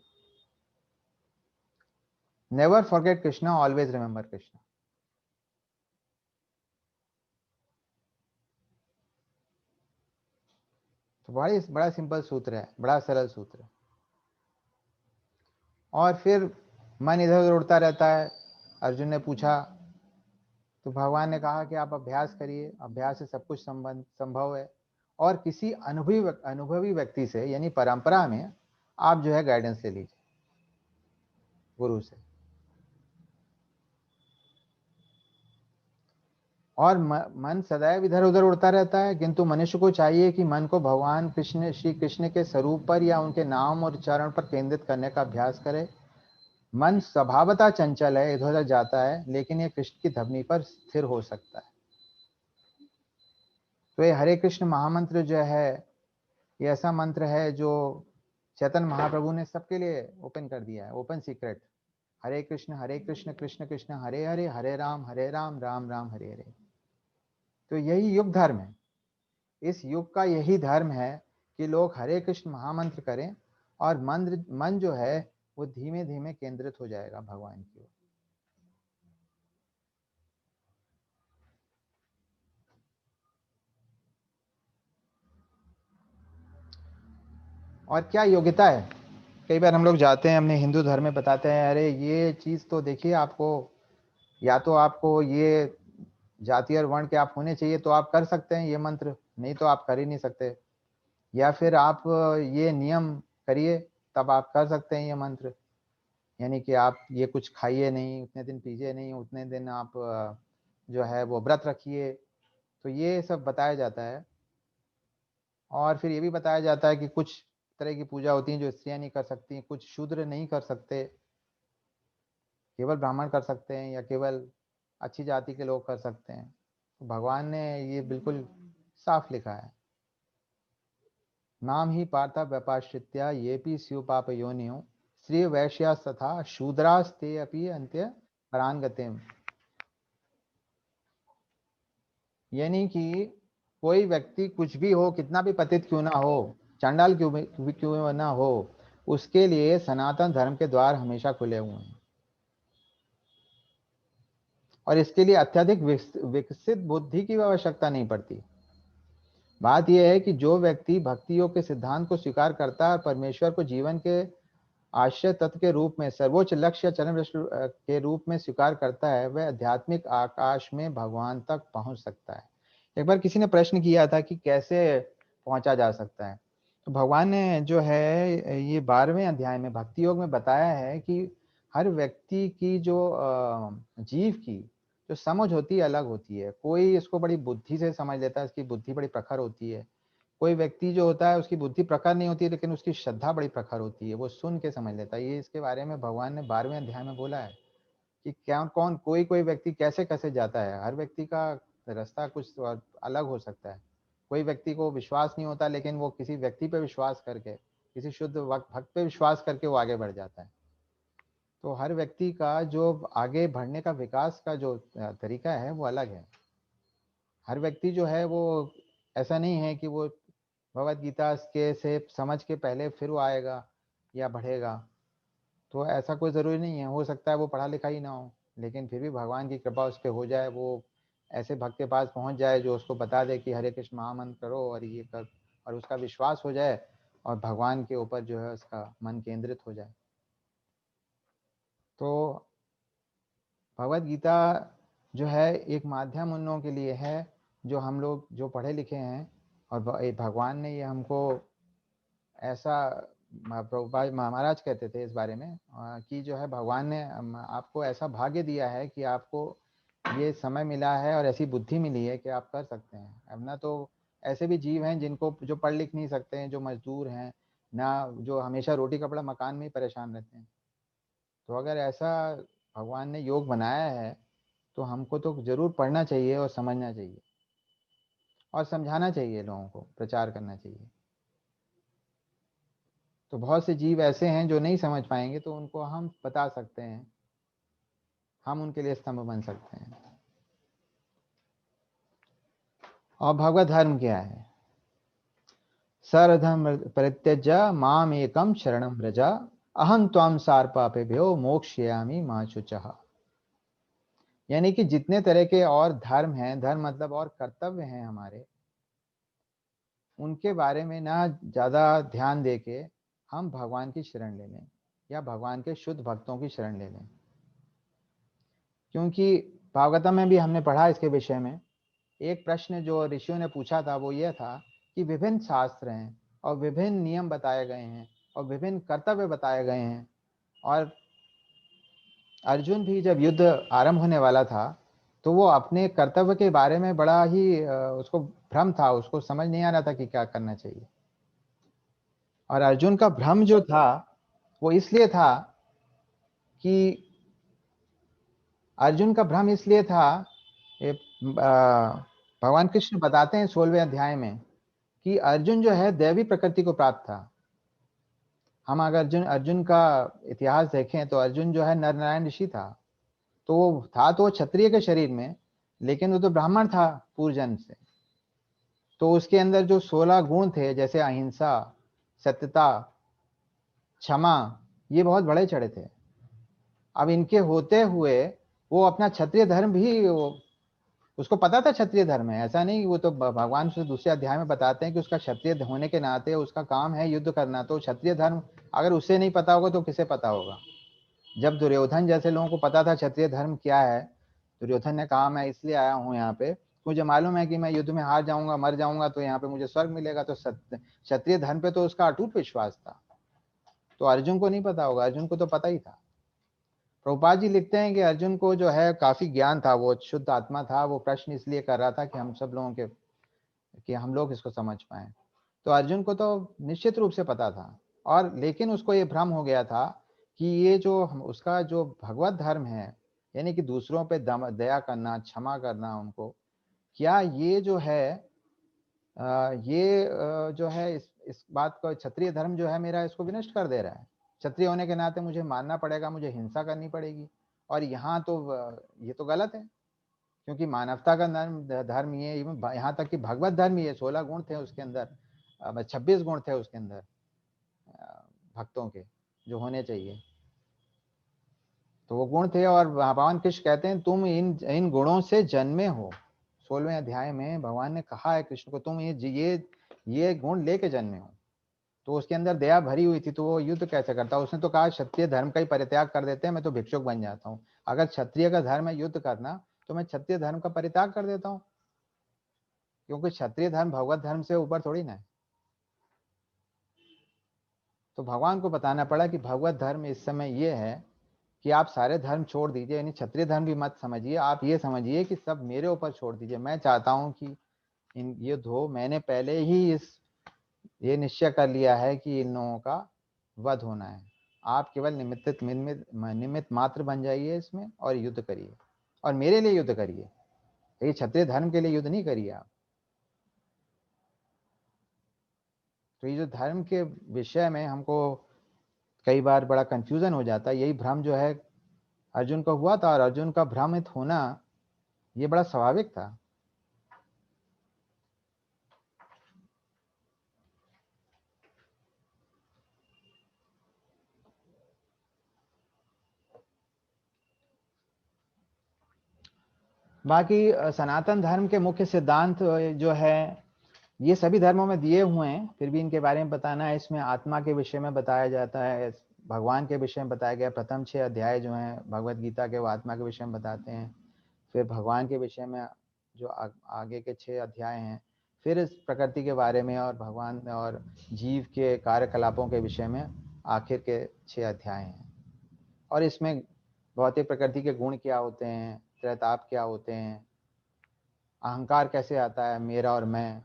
never forget Krishna, always remember Krishna. तो बड़ा सिंपल सूत्र है, बड़ा सरल सूत्र है। और फिर मन इधर उधर उड़ता रहता है। अर्जुन ने पूछा तो भगवान ने कहा कि आप अभ्यास करिए, अभ्यास से सब कुछ संभव है। और किसी अनुभवी व्यक्ति से, यानी परंपरा में आप जो है गाइडेंस ले लीजिए गुरु से। और मन सदैव इधर उधर उड़ता रहता है, किंतु मनुष्य को चाहिए कि मन को भगवान कृष्ण, श्री कृष्ण के स्वरूप पर या उनके नाम और चरण पर केंद्रित करने का अभ्यास करे। मन स्वभावतः चंचल है, इधर उधर जाता है, लेकिन ये कृष्ण की धमनी पर स्थिर हो सकता है। तो ये हरे कृष्ण महामंत्र जो है, ये ऐसा मंत्र है जो चैतन्य महाप्रभु ने सबके लिए ओपन कर दिया है, ओपन सीक्रेट। हरे कृष्ण कृष्ण कृष्ण हरे हरे, हरे राम राम राम हरे हरे। तो यही युग धर्म है। इस युग का यही धर्म है कि लोग हरे कृष्ण महामंत्र करें और मन जो है वो धीमे धीमे केंद्रित हो जाएगा भगवान की ओर। और क्या योग्यता है? कई बार हम लोग जाते हैं अपने हिंदू धर्म में, बताते हैं अरे ये चीज तो देखिए, आपको या तो आपको ये जाति और वर्ण के आप होने चाहिए तो आप कर सकते हैं ये मंत्र, नहीं तो आप कर ही नहीं सकते। या फिर आप ये नियम करिए तब आप कर सकते हैं ये मंत्र, यानी कि आप ये कुछ खाइए नहीं, उतने दिन पीजिए नहीं, उतने दिन आप जो है वो व्रत रखिए। तो ये सब बताया जाता है। और फिर ये भी बताया जाता है कि कुछ तरह की पूजा होती है जो स्त्रियां नहीं कर सकती, कुछ शूद्र नहीं कर सकते, केवल ब्राह्मण कर सकते हैं या केवल अच्छी जाति के लोग कर सकते हैं। तो भगवान ने ये बिल्कुल साफ लिखा है। नाम ही पार्थ व्यपाश्रित्या ये भी स्यु पाप योनियो श्री वैश्या तथा शूद्रास्ते अपि अंत्य परांगतिम। यानी कि कोई व्यक्ति कुछ भी हो, कितना भी पतित क्यों ना हो, चांडाल क्यों ना हो, उसके लिए सनातन धर्म के द्वार हमेशा खुले हुए हैं। और इसके लिए अत्यधिक विकसित बुद्धि की आवश्यकता नहीं पड़ती। बात यह है कि जो व्यक्ति भक्ति योग के सिद्धांत को स्वीकार करता है और परमेश्वर को जीवन के आश्रय तत्व के रूप में सर्वोच्च लक्ष्य या चरम लक्ष्य के रूप में स्वीकार करता है, वह आध्यात्मिक आकाश में भगवान तक पहुंच सकता है। एक बार किसी ने प्रश्न किया था कि कैसे पहुंचा जा सकता है, तो भगवान ने जो है ये 12वें अध्याय में भक्ति योग में बताया है कि हर व्यक्ति की जो जीव की जो समझ होती है अलग होती है। कोई इसको बड़ी बुद्धि से समझ लेता है, इसकी बुद्धि बड़ी प्रखर होती है। कोई व्यक्ति जो होता है उसकी बुद्धि प्रखर नहीं होती है, लेकिन उसकी श्रद्धा बड़ी प्रखर होती है, वो सुन के समझ लेता है। ये इसके बारे में भगवान ने 12वें अध्याय में बोला है कि क्या कौन कोई कोई व्यक्ति कैसे कैसे जाता है। हर व्यक्ति का रास्ता कुछ अलग हो सकता है। कोई व्यक्ति को विश्वास नहीं होता, लेकिन वो किसी व्यक्ति पे विश्वास करके, किसी शुद्ध भक्त पे विश्वास करके वो आगे बढ़ जाता है। तो हर व्यक्ति का जो आगे बढ़ने का विकास का जो तरीका है वो अलग है। हर व्यक्ति जो है वो ऐसा नहीं है कि वो भगवत गीता के से समझ के पहले फिर वो आएगा या बढ़ेगा। तो ऐसा कोई ज़रूरी नहीं है। हो सकता है वो पढ़ा लिखा ही ना हो, लेकिन फिर भी भगवान की कृपा उस पे हो जाए, वो ऐसे भक्त के पास पहुंच जाए जो उसको बता दे कि हरे कृष्ण महामंत्र करो और ये कर, और उसका विश्वास हो जाए और भगवान के ऊपर जो है उसका मन केंद्रित हो जाए। तो भगवत गीता जो है एक माध्यम उन लोगों के लिए है जो हम लोग जो पढ़े लिखे हैं, और भगवान ने ये हमको ऐसा प्रभुपाद महाराज कहते थे इस बारे में कि जो है भगवान ने आपको ऐसा भाग्य दिया है कि आपको ये समय मिला है और ऐसी बुद्धि मिली है कि आप कर सकते हैं। अब ना तो ऐसे भी जीव हैं जिनको जो पढ़ लिख नहीं सकते हैं, जो मजदूर हैं ना, जो हमेशा रोटी कपड़ा मकान में ही परेशान रहते हैं। तो अगर ऐसा भगवान ने योग बनाया है तो हमको तो जरूर पढ़ना चाहिए और समझना चाहिए और समझाना चाहिए, लोगों को प्रचार करना चाहिए। तो बहुत से जीव ऐसे हैं जो नहीं समझ पाएंगे, तो उनको हम बता सकते हैं, हम उनके लिए स्तंभ बन सकते हैं। और भगवत धर्म क्या है? सर्वधर्म परित्यज्य माम एकम शरणम व्रज अहं त्वाम सार्पापेभ्यो मोक्षयामि मा शुचः। यानी कि जितने तरह के और धर्म हैं, धर्म मतलब और कर्तव्य हैं हमारे, उनके बारे में ना ज्यादा ध्यान देके हम भगवान की शरण ले लें या भगवान के शुद्ध भक्तों की शरण ले लें। क्योंकि भागवतम में भी हमने पढ़ा इसके विषय में। एक प्रश्न जो ऋषियों ने पूछा था वो ये था कि विभिन्न शास्त्र हैं और विभिन्न नियम बताए गए हैं और विभिन्न कर्तव्य बताए गए हैं, और अर्जुन भी जब युद्ध आरंभ होने वाला था तो वो अपने कर्तव्य के बारे में बड़ा ही उसको भ्रम था, उसको समझ नहीं आ रहा था कि क्या करना चाहिए। और अर्जुन का भ्रम जो था वो इसलिए था कि अर्जुन का भ्रम इसलिए था, भगवान कृष्ण बताते हैं 16वें अध्याय में कि अर्जुन जो है दैवी प्रकृति को प्राप्त था। हम अगर अर्जुन का इतिहास देखें तो अर्जुन जो है नर नारायण ऋषि था। तो वो था तो क्षत्रिय के शरीर में, लेकिन वो तो ब्राह्मण था पूर्व जन्म से। तो उसके अंदर जो 16 गुण थे, जैसे अहिंसा, सत्यता, क्षमा, ये बहुत बड़े चढ़े थे। अब इनके होते हुए वो अपना क्षत्रिय धर्म भी उसको पता था क्षत्रिय धर्म है, ऐसा नहीं। वो तो भगवान से दूसरे अध्याय में बताते हैं कि उसका क्षत्रिय होने के नाते उसका काम है युद्ध करना। तो क्षत्रिय धर्म अगर उसे नहीं पता होगा तो किसे पता होगा? जब दुर्योधन जैसे लोगों को पता था क्षत्रिय धर्म क्या है, दुर्योधन ने कहा मैं इसलिए आया हूँ यहाँ पे, मुझे मालूम है कि मैं युद्ध में हार जाऊंगा, मर जाऊंगा, तो यहाँ पे मुझे स्वर्ग मिलेगा। तो क्षत्रिय धर्म पे तो उसका अटूट विश्वास था। तो अर्जुन को नहीं पता होगा, अर्जुन को तो पता ही था। प्रभुपाद जी लिखते हैं कि अर्जुन को जो है काफी ज्ञान था, वो शुद्ध आत्मा था। वो प्रश्न इसलिए कर रहा था कि हम सब लोगों के, कि हम लोग इसको समझ पाए। तो अर्जुन को तो निश्चित रूप से पता था, और लेकिन उसको ये भ्रम हो गया था कि ये जो उसका जो भगवत धर्म है, यानी कि दूसरों पे दया करना, क्षमा करना उनको, क्या ये जो है जो है इस बात को क्षत्रिय धर्म जो है मेरा, इसको विनष्ट कर दे रहा है। क्षत्रिय होने के नाते मुझे मानना पड़ेगा, मुझे हिंसा करनी पड़ेगी। और यहाँ तो ये तो गलत है, क्योंकि मानवता का धर्म ये, यहाँ तक कि भगवत धर्म ये 16 गुण थे उसके अंदर, 26 गुण थे उसके अंदर भक्तों के जो होने चाहिए, तो वो गुण थे। और भगवान कृष्ण कहते हैं तुम इन गुणों से जन्मे हो। 16वें अध्याय में भगवान ने कहा है कृष्ण को, तुम ये गुण लेके जन्मे हो। तो उसके अंदर दया भरी हुई थी, तो वो युद्ध कैसे करता? उसने तो कहा क्षत्रिय धर्म का ही परित्याग कर देते हैं, मैं तो भिक्षुक बन जाता हूँ। अगर क्षत्रिय का धर्म है युद्ध करना, तो मैं क्षत्रिय धर्म का परित्याग कर देता हूँ, क्योंकि क्षत्रिय धर्म भगवत धर्म से ऊपर थोड़ी ना है। तो भगवान को बताना पड़ा कि भगवत धर्म इस समय ये है कि आप सारे धर्म छोड़ दीजिए, यानी क्षत्रिय धर्म भी मत समझिए, आप ये समझिए कि सब मेरे ऊपर छोड़ दीजिए। मैं चाहता हूं कि इन युद्ध हो, मैंने पहले ही ये निश्चय कर लिया है कि इन लोगों का वध होना है। आप केवल निमित्त मात्र बन जाइए इसमें और युद्ध करिए, और मेरे लिए युद्ध करिए, ये क्षत्रिय धर्म के लिए युद्ध नहीं करिए आप। तो ये जो धर्म के विषय में हमको कई बार बड़ा कंफ्यूजन हो जाता है, यही भ्रम जो है अर्जुन को हुआ था, और अर्जुन का भ्रमित होना ये बड़ा स्वाभाविक था। बाकी सनातन धर्म के मुख्य सिद्धांत जो है ये सभी धर्मों में दिए हुए हैं, फिर भी इनके बारे में बताना है। इसमें आत्मा के विषय में बताया जाता है, भगवान के विषय में बताया गया। प्रथम 6 अध्याय जो हैं भगवत गीता के, वो आत्मा के विषय में बताते हैं। फिर भगवान के विषय में जो आगे के 6 अध्याय हैं, फिर इस प्रकृति के बारे में और भगवान और जीव के कार्यकलापों के विषय में आखिर के 6 अध्याय हैं। और इसमें भौतिक प्रकृति के गुण क्या होते हैं, त्रैताप क्या होते हैं, अहंकार कैसे आता है, मेरा और मैं,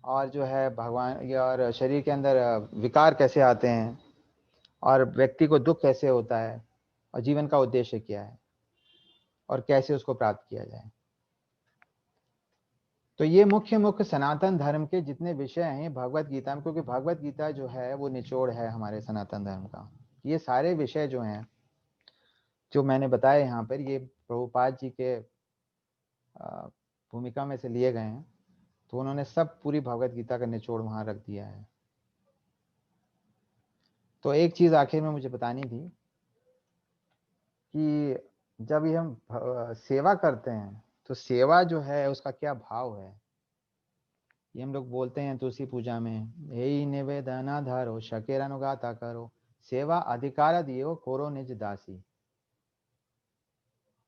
और जो है भगवान ये, और शरीर के अंदर विकार कैसे आते हैं, और व्यक्ति को दुख कैसे होता है, और जीवन का उद्देश्य क्या है, और कैसे उसको प्राप्त किया जाए। तो ये मुख्य सनातन धर्म के जितने विषय हैं भगवत गीता में, क्योंकि भगवत गीता जो है वो निचोड़ है हमारे सनातन धर्म का। ये सारे विषय जो हैं जो मैंने बताए यहाँ पर, ये प्रभुपाद जी के भूमिका में से लिए गए हैं। तो उन्होंने सब पूरी भगवत गीता का निचोड़ वहां रख दिया है। तो एक चीज आखिर में मुझे बतानी थी कि जब ये हम सेवा करते हैं, तो सेवा जो है उसका क्या भाव है। ये हम लोग बोलते हैं तुलसी पूजा में, यही निवेदना धरो शकेर अनुगाता करो, सेवा अधिकार दियो खोरो निज दासी।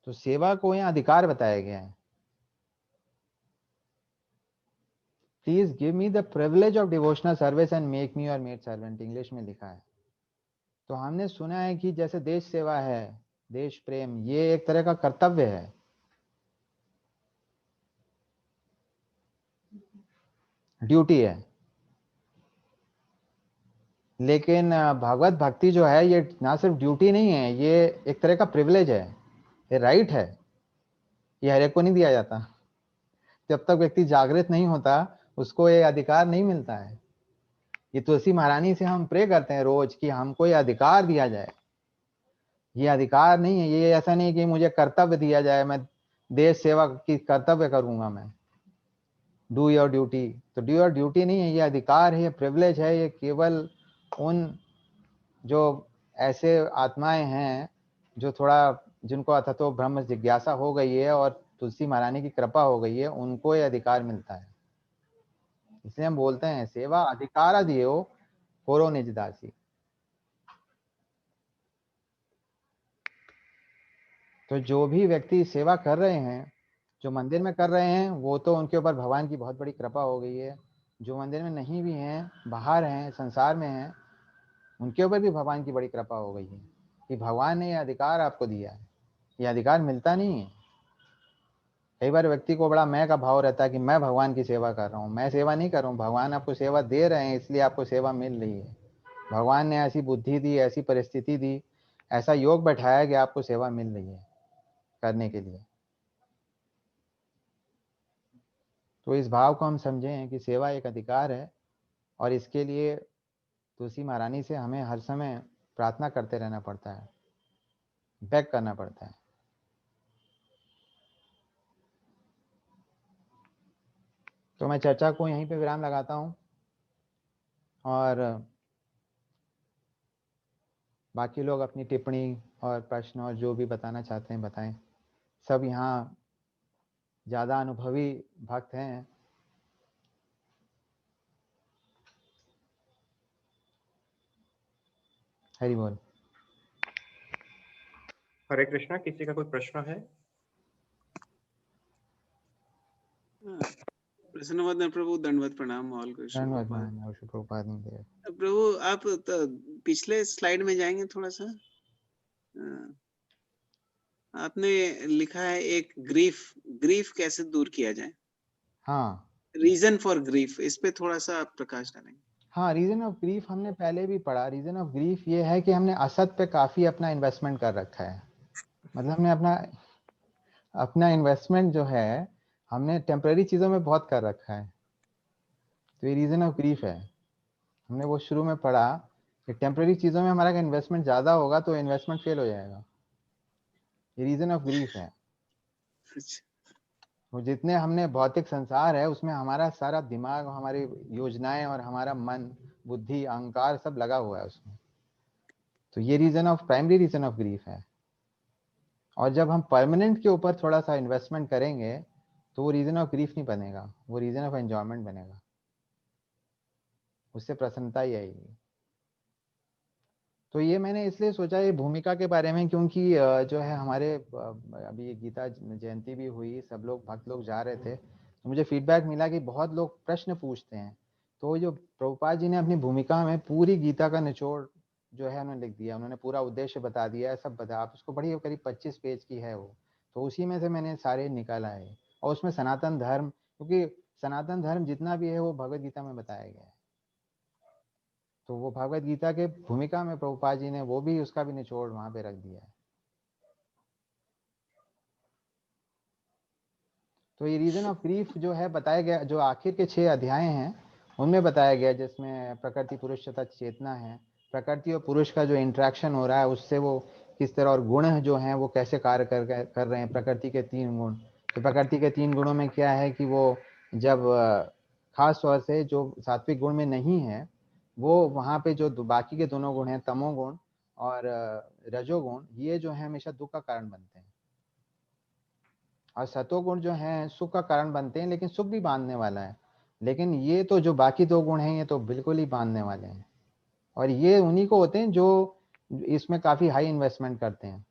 तो सेवा को यहाँ अधिकार बताया गया है। Please give me the privilege of devotional service and make me your maid servant, English में लिखा है। तो हमने सुना है कि जैसे देश सेवा है, देश प्रेम, ये एक तरह का कर्तव्य है, ड्यूटी है। लेकिन भगवत भक्ति जो है ये ना सिर्फ ड्यूटी नहीं है, ये एक तरह का प्रिविलेज है, ये राइट है। ये हर एक को नहीं दिया जाता। जब तक व्यक्ति जागृत नहीं होता उसको ये अधिकार नहीं मिलता है। ये तुलसी महारानी से हम प्रे करते हैं रोज कि हमको ये अधिकार दिया जाए। ये अधिकार नहीं है, ये ऐसा नहीं कि मुझे कर्तव्य दिया जाए, मैं देश सेवा की कर्तव्य करूंगा, मैं डू योर ड्यूटी। तो डू योर ड्यूटी नहीं है, ये अधिकार है, ये प्रिविलेज है। ये केवल उन जो ऐसे आत्माएं हैं जो थोड़ा, जिनको अथतो ब्रह्म जिज्ञासा हो गई है और तुलसी महारानी की कृपा हो गई है, उनको ये अधिकार मिलता है। इसलिए हम बोलते हैं सेवा अधिकार दियो खोरो निज दासी। तो जो भी व्यक्ति सेवा कर रहे हैं, जो मंदिर में कर रहे हैं, वो तो उनके ऊपर भगवान की बहुत बड़ी कृपा हो गई है। जो मंदिर में नहीं भी हैं, बाहर हैं, संसार में हैं, उनके ऊपर भी भगवान की बड़ी कृपा हो गई है कि भगवान ने ये अधिकार आपको दिया है। ये अधिकार मिलता नहीं है। कई बार व्यक्ति को बड़ा मैं का भाव रहता है कि मैं भगवान की सेवा कर रहा हूँ। मैं सेवा नहीं कर रहा हूँ, भगवान आपको सेवा दे रहे हैं, इसलिए आपको सेवा मिल रही है। भगवान ने ऐसी बुद्धि दी, ऐसी परिस्थिति दी, ऐसा योग बैठाया कि आपको सेवा मिल रही है करने के लिए। तो इस भाव को हम समझें कि सेवा एक अधिकार है, और इसके लिए तुलसी महारानी से हमें हर समय प्रार्थना करते रहना पड़ता है, बेग करना पड़ता है। तो मैं चर्चा को यहीं पे विराम लगाता हूँ, और बाकी लोग अपनी टिप्पणी और प्रश्न और जो भी बताना चाहते हैं बताएं। सब यहाँ ज़्यादा अनुभवी भक्त हैं, हरि बोल। हरे कृष्णा, किसी का कोई प्रश्न है? प्रसन्नवदन प्रभु, दंडवत प्रणाम। ऑल कृष्ण धन्यवाद प्रभुपाद। महाराज, और प्रभुपाद ने दिया। प्रभु आप पिछले स्लाइड में जाएंगे थोड़ा सा। आपने लिखा है एक ग्रीफ कैसे दूर किया जाए। हाँ रीजन फॉर ग्रीफ, इस पे थोड़ा सा आप प्रकाश डालेंगे। हाँ, रीजन ऑफ ग्रीफ हमने पहले भी पढ़ा। रीजन ऑफ ग्रीफ ये है कि हमने असत पे काफी अपना इन्वेस्टमेंट कर रखा है। मतलब हमने अपना इन्वेस्टमेंट जो है हमने टेम्पररी चीजों में बहुत कर रखा है। तो ये रीजन ऑफ ग्रीफ है। हमने वो शुरू में पढ़ा कि टेम्पररी चीजों में हमारा इन्वेस्टमेंट ज्यादा होगा तो इन्वेस्टमेंट फेल हो जाएगा। ये रीजन ऑफ ग्रीफ है। वो जितने हमने भौतिक संसार है उसमें हमारा सारा दिमाग, हमारी योजनाएं और हमारा मन, बुद्धि, अहंकार सब लगा हुआ है उसमें। तो ये प्राइमरी रीजन ऑफ ग्रीफ है। और जब हम परमानेंट के ऊपर थोड़ा सा इन्वेस्टमेंट करेंगे तो वो रीजन ऑफ ग्रीफ नहीं बनेगा, वो रीजन ऑफ एंजॉयमेंट बनेगा। उससे प्रसन्नता ही आएगी। तो ये मैंने इसलिए सोचा ये भूमिका के बारे में, क्योंकि जो है हमारे अभी ये गीता जयंती भी हुई, सब लोग भक्त लोग जा रहे थे, तो मुझे फीडबैक मिला कि बहुत लोग प्रश्न पूछते हैं। तो जो प्रभुपाद जी ने अपनी भूमिका में पूरी गीता का निचोड़ जो है उन्होंने लिख दिया। उन्होंने पूरा उद्देश्य बता दिया है, सब बता। आप उसको पढ़िए, करीब 25 पेज की है वो। तो उसी में से मैंने सारे निकाला है। और उसमें सनातन धर्म, क्योंकि सनातन धर्म जितना भी है वो भगवद गीता में बताया गया है। तो वो भगवद गीता के भूमिका में प्रभुपाद जी ने वो भी, उसका भी निचोड़ वहां पे रख दिया है। तो ये रीजन ऑफ ग्रीफ जो है बताया गया, जो आखिर के 6 अध्याय हैं उनमें बताया गया, जिसमें प्रकृति पुरुष तथा चेतना है। प्रकृति और पुरुष का जो इंटरेक्शन हो रहा है उससे वो किस तरह, और गुण जो हैं वो कैसे कार्य कर रहे हैं। प्रकृति के 3 गुण। तो प्रकृति के 3 गुणों में क्या है कि वो जब खास तौर से जो सात्विक गुण में नहीं है, वो वहाँ पे जो बाकी के दोनों गुण हैं, तमोगुण और रजोगुण, ये जो है हमेशा दुख का कारण बनते हैं। और सतोगुण जो हैं सुख का कारण बनते हैं, लेकिन सुख भी बांधने वाला है। लेकिन ये तो जो बाकी 2 गुण हैं ये तो बिल्कुल ही बांधने वाले हैं। और ये उन्हीं को होते हैं जो इसमें काफी हाई इन्वेस्टमेंट करते हैं,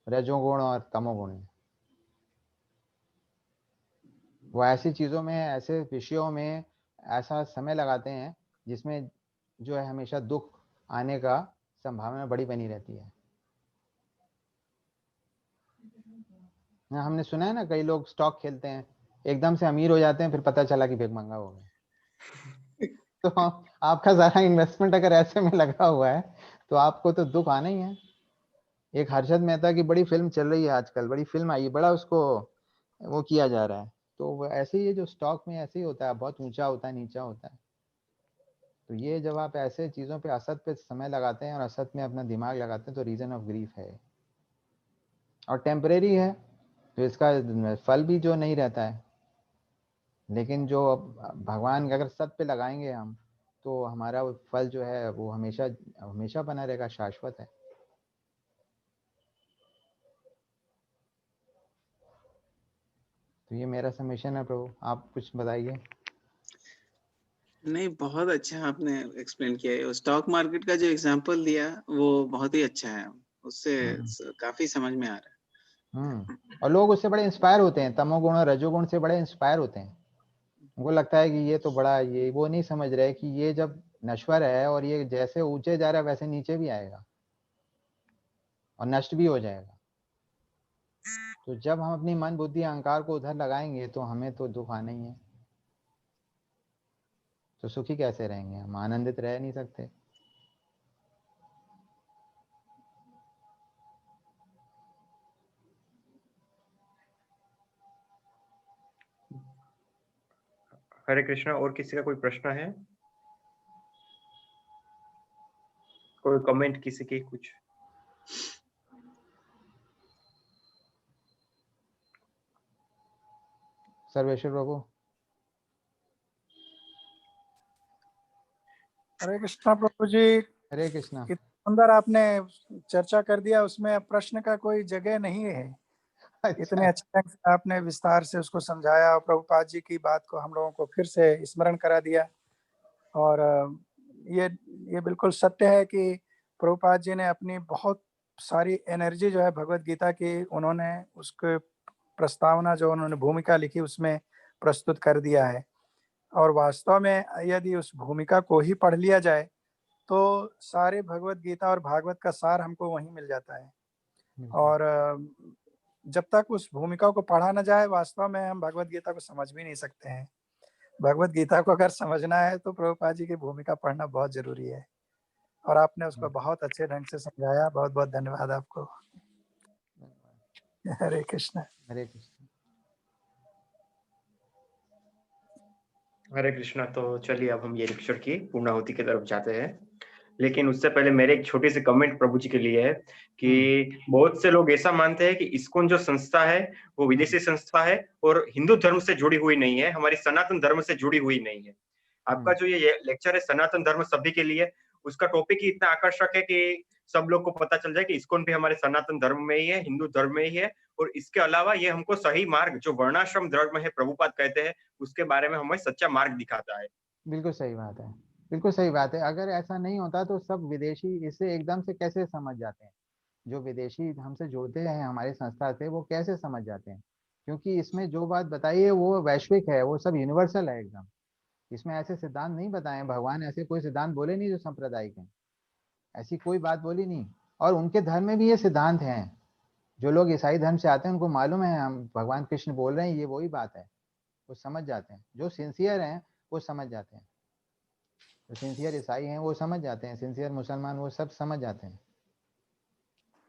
रजोगुण और तमोगुण में। वो ऐसी चीजों में, ऐसे विषयों में ऐसा समय लगाते हैं जिसमें जो है हमेशा दुख आने का संभावना बड़ी बनी रहती है। हमने सुना है ना, कई लोग स्टॉक खेलते हैं, एकदम से अमीर हो जाते हैं, फिर पता चला कि भिखमंगा हो गए। तो आपका सारा इन्वेस्टमेंट अगर ऐसे में लगा हुआ है तो आपको तो दुख आना ही है। एक हर्षद मेहता की बड़ी फिल्म चल रही है आजकल, बड़ी फिल्म आई है, बड़ा उसको वो किया जा रहा है। तो ऐसे ही है, जो स्टॉक में ऐसे ही होता है, बहुत ऊंचा होता है, नीचा होता है। तो ये जब आप ऐसे चीजों पे, असत पे समय लगाते हैं और असत में अपना दिमाग लगाते हैं, तो रीजन ऑफ ग्रीफ है। और टेम्परेरी है, तो इसका फल भी जो नहीं रहता है। लेकिन जो भगवान अगर सत पे लगाएंगे हम, तो हमारा फल जो है वो हमेशा हमेशा बना रहेगा, शाश्वत है। तो ये मेरा समेशन है प्रभु, आप कुछ बताइए। नहीं, बहुत अच्छा आपने एक्सप्लेन किया है। स्टॉक मार्केट का जो एग्जांपल दिया वो बहुत ही अच्छा है, उससे काफी समझ में आ रहा है। और लोग उससे बड़े इंस्पायर होते हैं, तमोगुण और रजोगुण से बड़े इंस्पायर होते हैं। उनको लगता है कि ये तो बड़ा, ये वो नहीं समझ रहे कि ये जब नश्वर है और ये जैसे ऊंचे जा रहा है वैसे नीचे भी आएगा और नष्ट भी हो जाएगा। तो जब हम अपनी मन बुद्धि अहंकार को उधर लगाएंगे तो हमें तो दुख आना ही है। तो सुखी कैसे रहेंगे हम, आनंदित रह नहीं सकते। हरे कृष्णा, और किसी का कोई प्रश्न है? कोई कमेंट किसी की कुछ? सर्वेश्वर प्रभु। हरे कृष्णा प्रभु जी। हरे कृष्णा। सुंदर आपने चर्चा कर दिया, उसमें अब प्रश्न का कोई जगह नहीं है। अच्छा। इतने अच्छे ढंग से आपने विस्तार से उसको समझाया और प्रभुपाद जी की बात को हम लोगों को फिर से स्मरण करा दिया। और ये बिल्कुल सत्य है कि प्रभुपाद जी ने अपनी बहुत सारी एनर्जी जो है भगवत गीता की, उन्होंने उसके प्रस्तावना जो उन्होंने भूमिका लिखी उसमें प्रस्तुत कर दिया है। और वास्तव में यदि उस भूमिका को ही पढ़ लिया जाए तो सारे भगवत गीता और भागवत का सार हमको वहीं मिल जाता है। और जब तक उस भूमिका को पढ़ा न जाए, वास्तव में हम भगवत गीता को समझ भी नहीं सकते हैं। भगवत गीता को अगर समझना है तो प्रभुपाद जी की भूमिका पढ़ना बहुत जरूरी है, और आपने उसको बहुत अच्छे ढंग से समझाया। बहुत बहुत धन्यवाद आपको। हरे कृष्ण। हरे कृष्ण। हरे कृष्णा। तो चलिए अब हम ये लेक्चर की पूर्णाहुति की तरफ जाते हैं, लेकिन उससे पहले मेरे एक छोटी सी कमेंट प्रभु जी के लिए है कि बहुत से लोग ऐसा मानते हैं कि इस्कॉन जो संस्था है वो विदेशी संस्था है और हिंदू धर्म से जुड़ी हुई नहीं है, हमारी सनातन धर्म से जुड़ी हुई नहीं है। आपका जो ये लेक्चर है सनातन धर्म सभी के लिए, उसका टॉपिक ही इतना आकर्षक है कि सब लोग को पता चल जाए कि इस्कॉन भी हमारे सनातन धर्म में ही है, हिंदू धर्म में ही है। और इसके अलावा ये हमको सही मार्ग जो वर्णाश्रम धर्म है प्रभुपाद कहते हैं उसके बारे में हमें सच्चा मार्ग दिखाता है। बिल्कुल सही बात है, बिल्कुल सही बात है। अगर ऐसा नहीं होता तो सब विदेशी इसे एकदम से कैसे समझ जाते हैं? जो विदेशी हमसे जुड़ते हैं हमारी संस्था से, वो कैसे समझ जाते हैं? क्योंकि इसमें जो बात बताई है वो वैश्विक है, वो सब यूनिवर्सल है एकदम। इसमें ऐसे सिद्धांत नहीं बताए, भगवान ऐसे कोई सिद्धांत बोले नहीं जो सांप्रदायिक हैं, ऐसी कोई बात बोली नहीं। और उनके धर्म में भी ये सिद्धांत हैं। जो लोग ईसाई धर्म से आते हैं उनको मालूम है हम भगवान कृष्ण बोल रहे हैं, ये वही बात है, वो समझ जाते हैं। जो सिंसियर हैं वो समझ जाते हैं, जो सिंसियर ईसाई हैं वो समझ जाते हैं, सिंसियर मुसलमान वो सब समझ जाते हैं।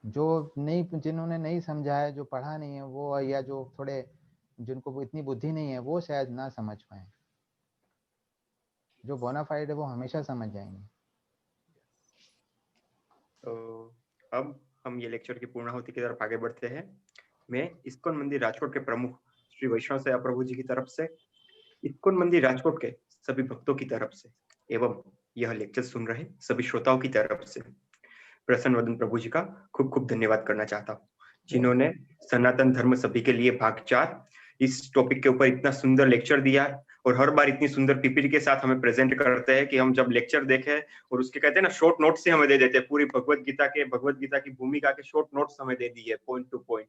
जो नहीं, जिन्होंने नहीं समझा है, जो पढ़ा नहीं है वो, या जो थोड़े जिनको इतनी बुद्धि नहीं है वो शायद ना समझ पाए। जो बोनाफाइड है वो हमेशा समझ जाएंगे। तो अब हम ये लेक्चर की पूर्णाहुति की तरफ आगे बढ़ते हैं। मैं इस्कॉन मंदिर राजकोट के प्रमुख श्री वैष्णव सेवा प्रभु जी की तरफ से, इस्कॉन मंदिर राजकोट के सभी भक्तों की तरफ से एवं यह लेक्चर सुन रहे सभी श्रोताओं की तरफ से प्रसन्न वदन प्रभु जी का खूब खूब धन्यवाद करना चाहता हूँ, जिन्होंने सनातन धर्म सभी के लिए भाग 4 इस टॉपिक के ऊपर इतना सुंदर लेक्चर दिया और हर बार इतनी सुंदर पीपीटी के साथ हमें प्रेजेंट करते हैं कि हम जब लेक्चर देखें और उसके कहते हैं ना शॉर्ट नोट्स से हमें दे देते हैं, पूरी भगवत गीता की भूमिका के शॉर्ट नोट्स हमें दे दिए पॉइंट टू पॉइंट,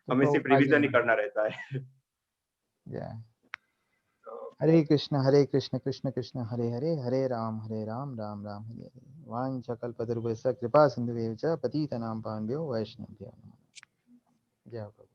हमें सिर्फ रिवीजन ही करना रहता है। जय हरे कृष्ण कृष्ण कृष्ण हरे हरे, हरे राम राम राम हरे हरे। वाञ्छकल्पतरुभ्यश्च कृपा सिन्धुभ्यश्च पतितनां पावनेभ्यो वैष्णवेभ्यो नमः। जय प्रभु।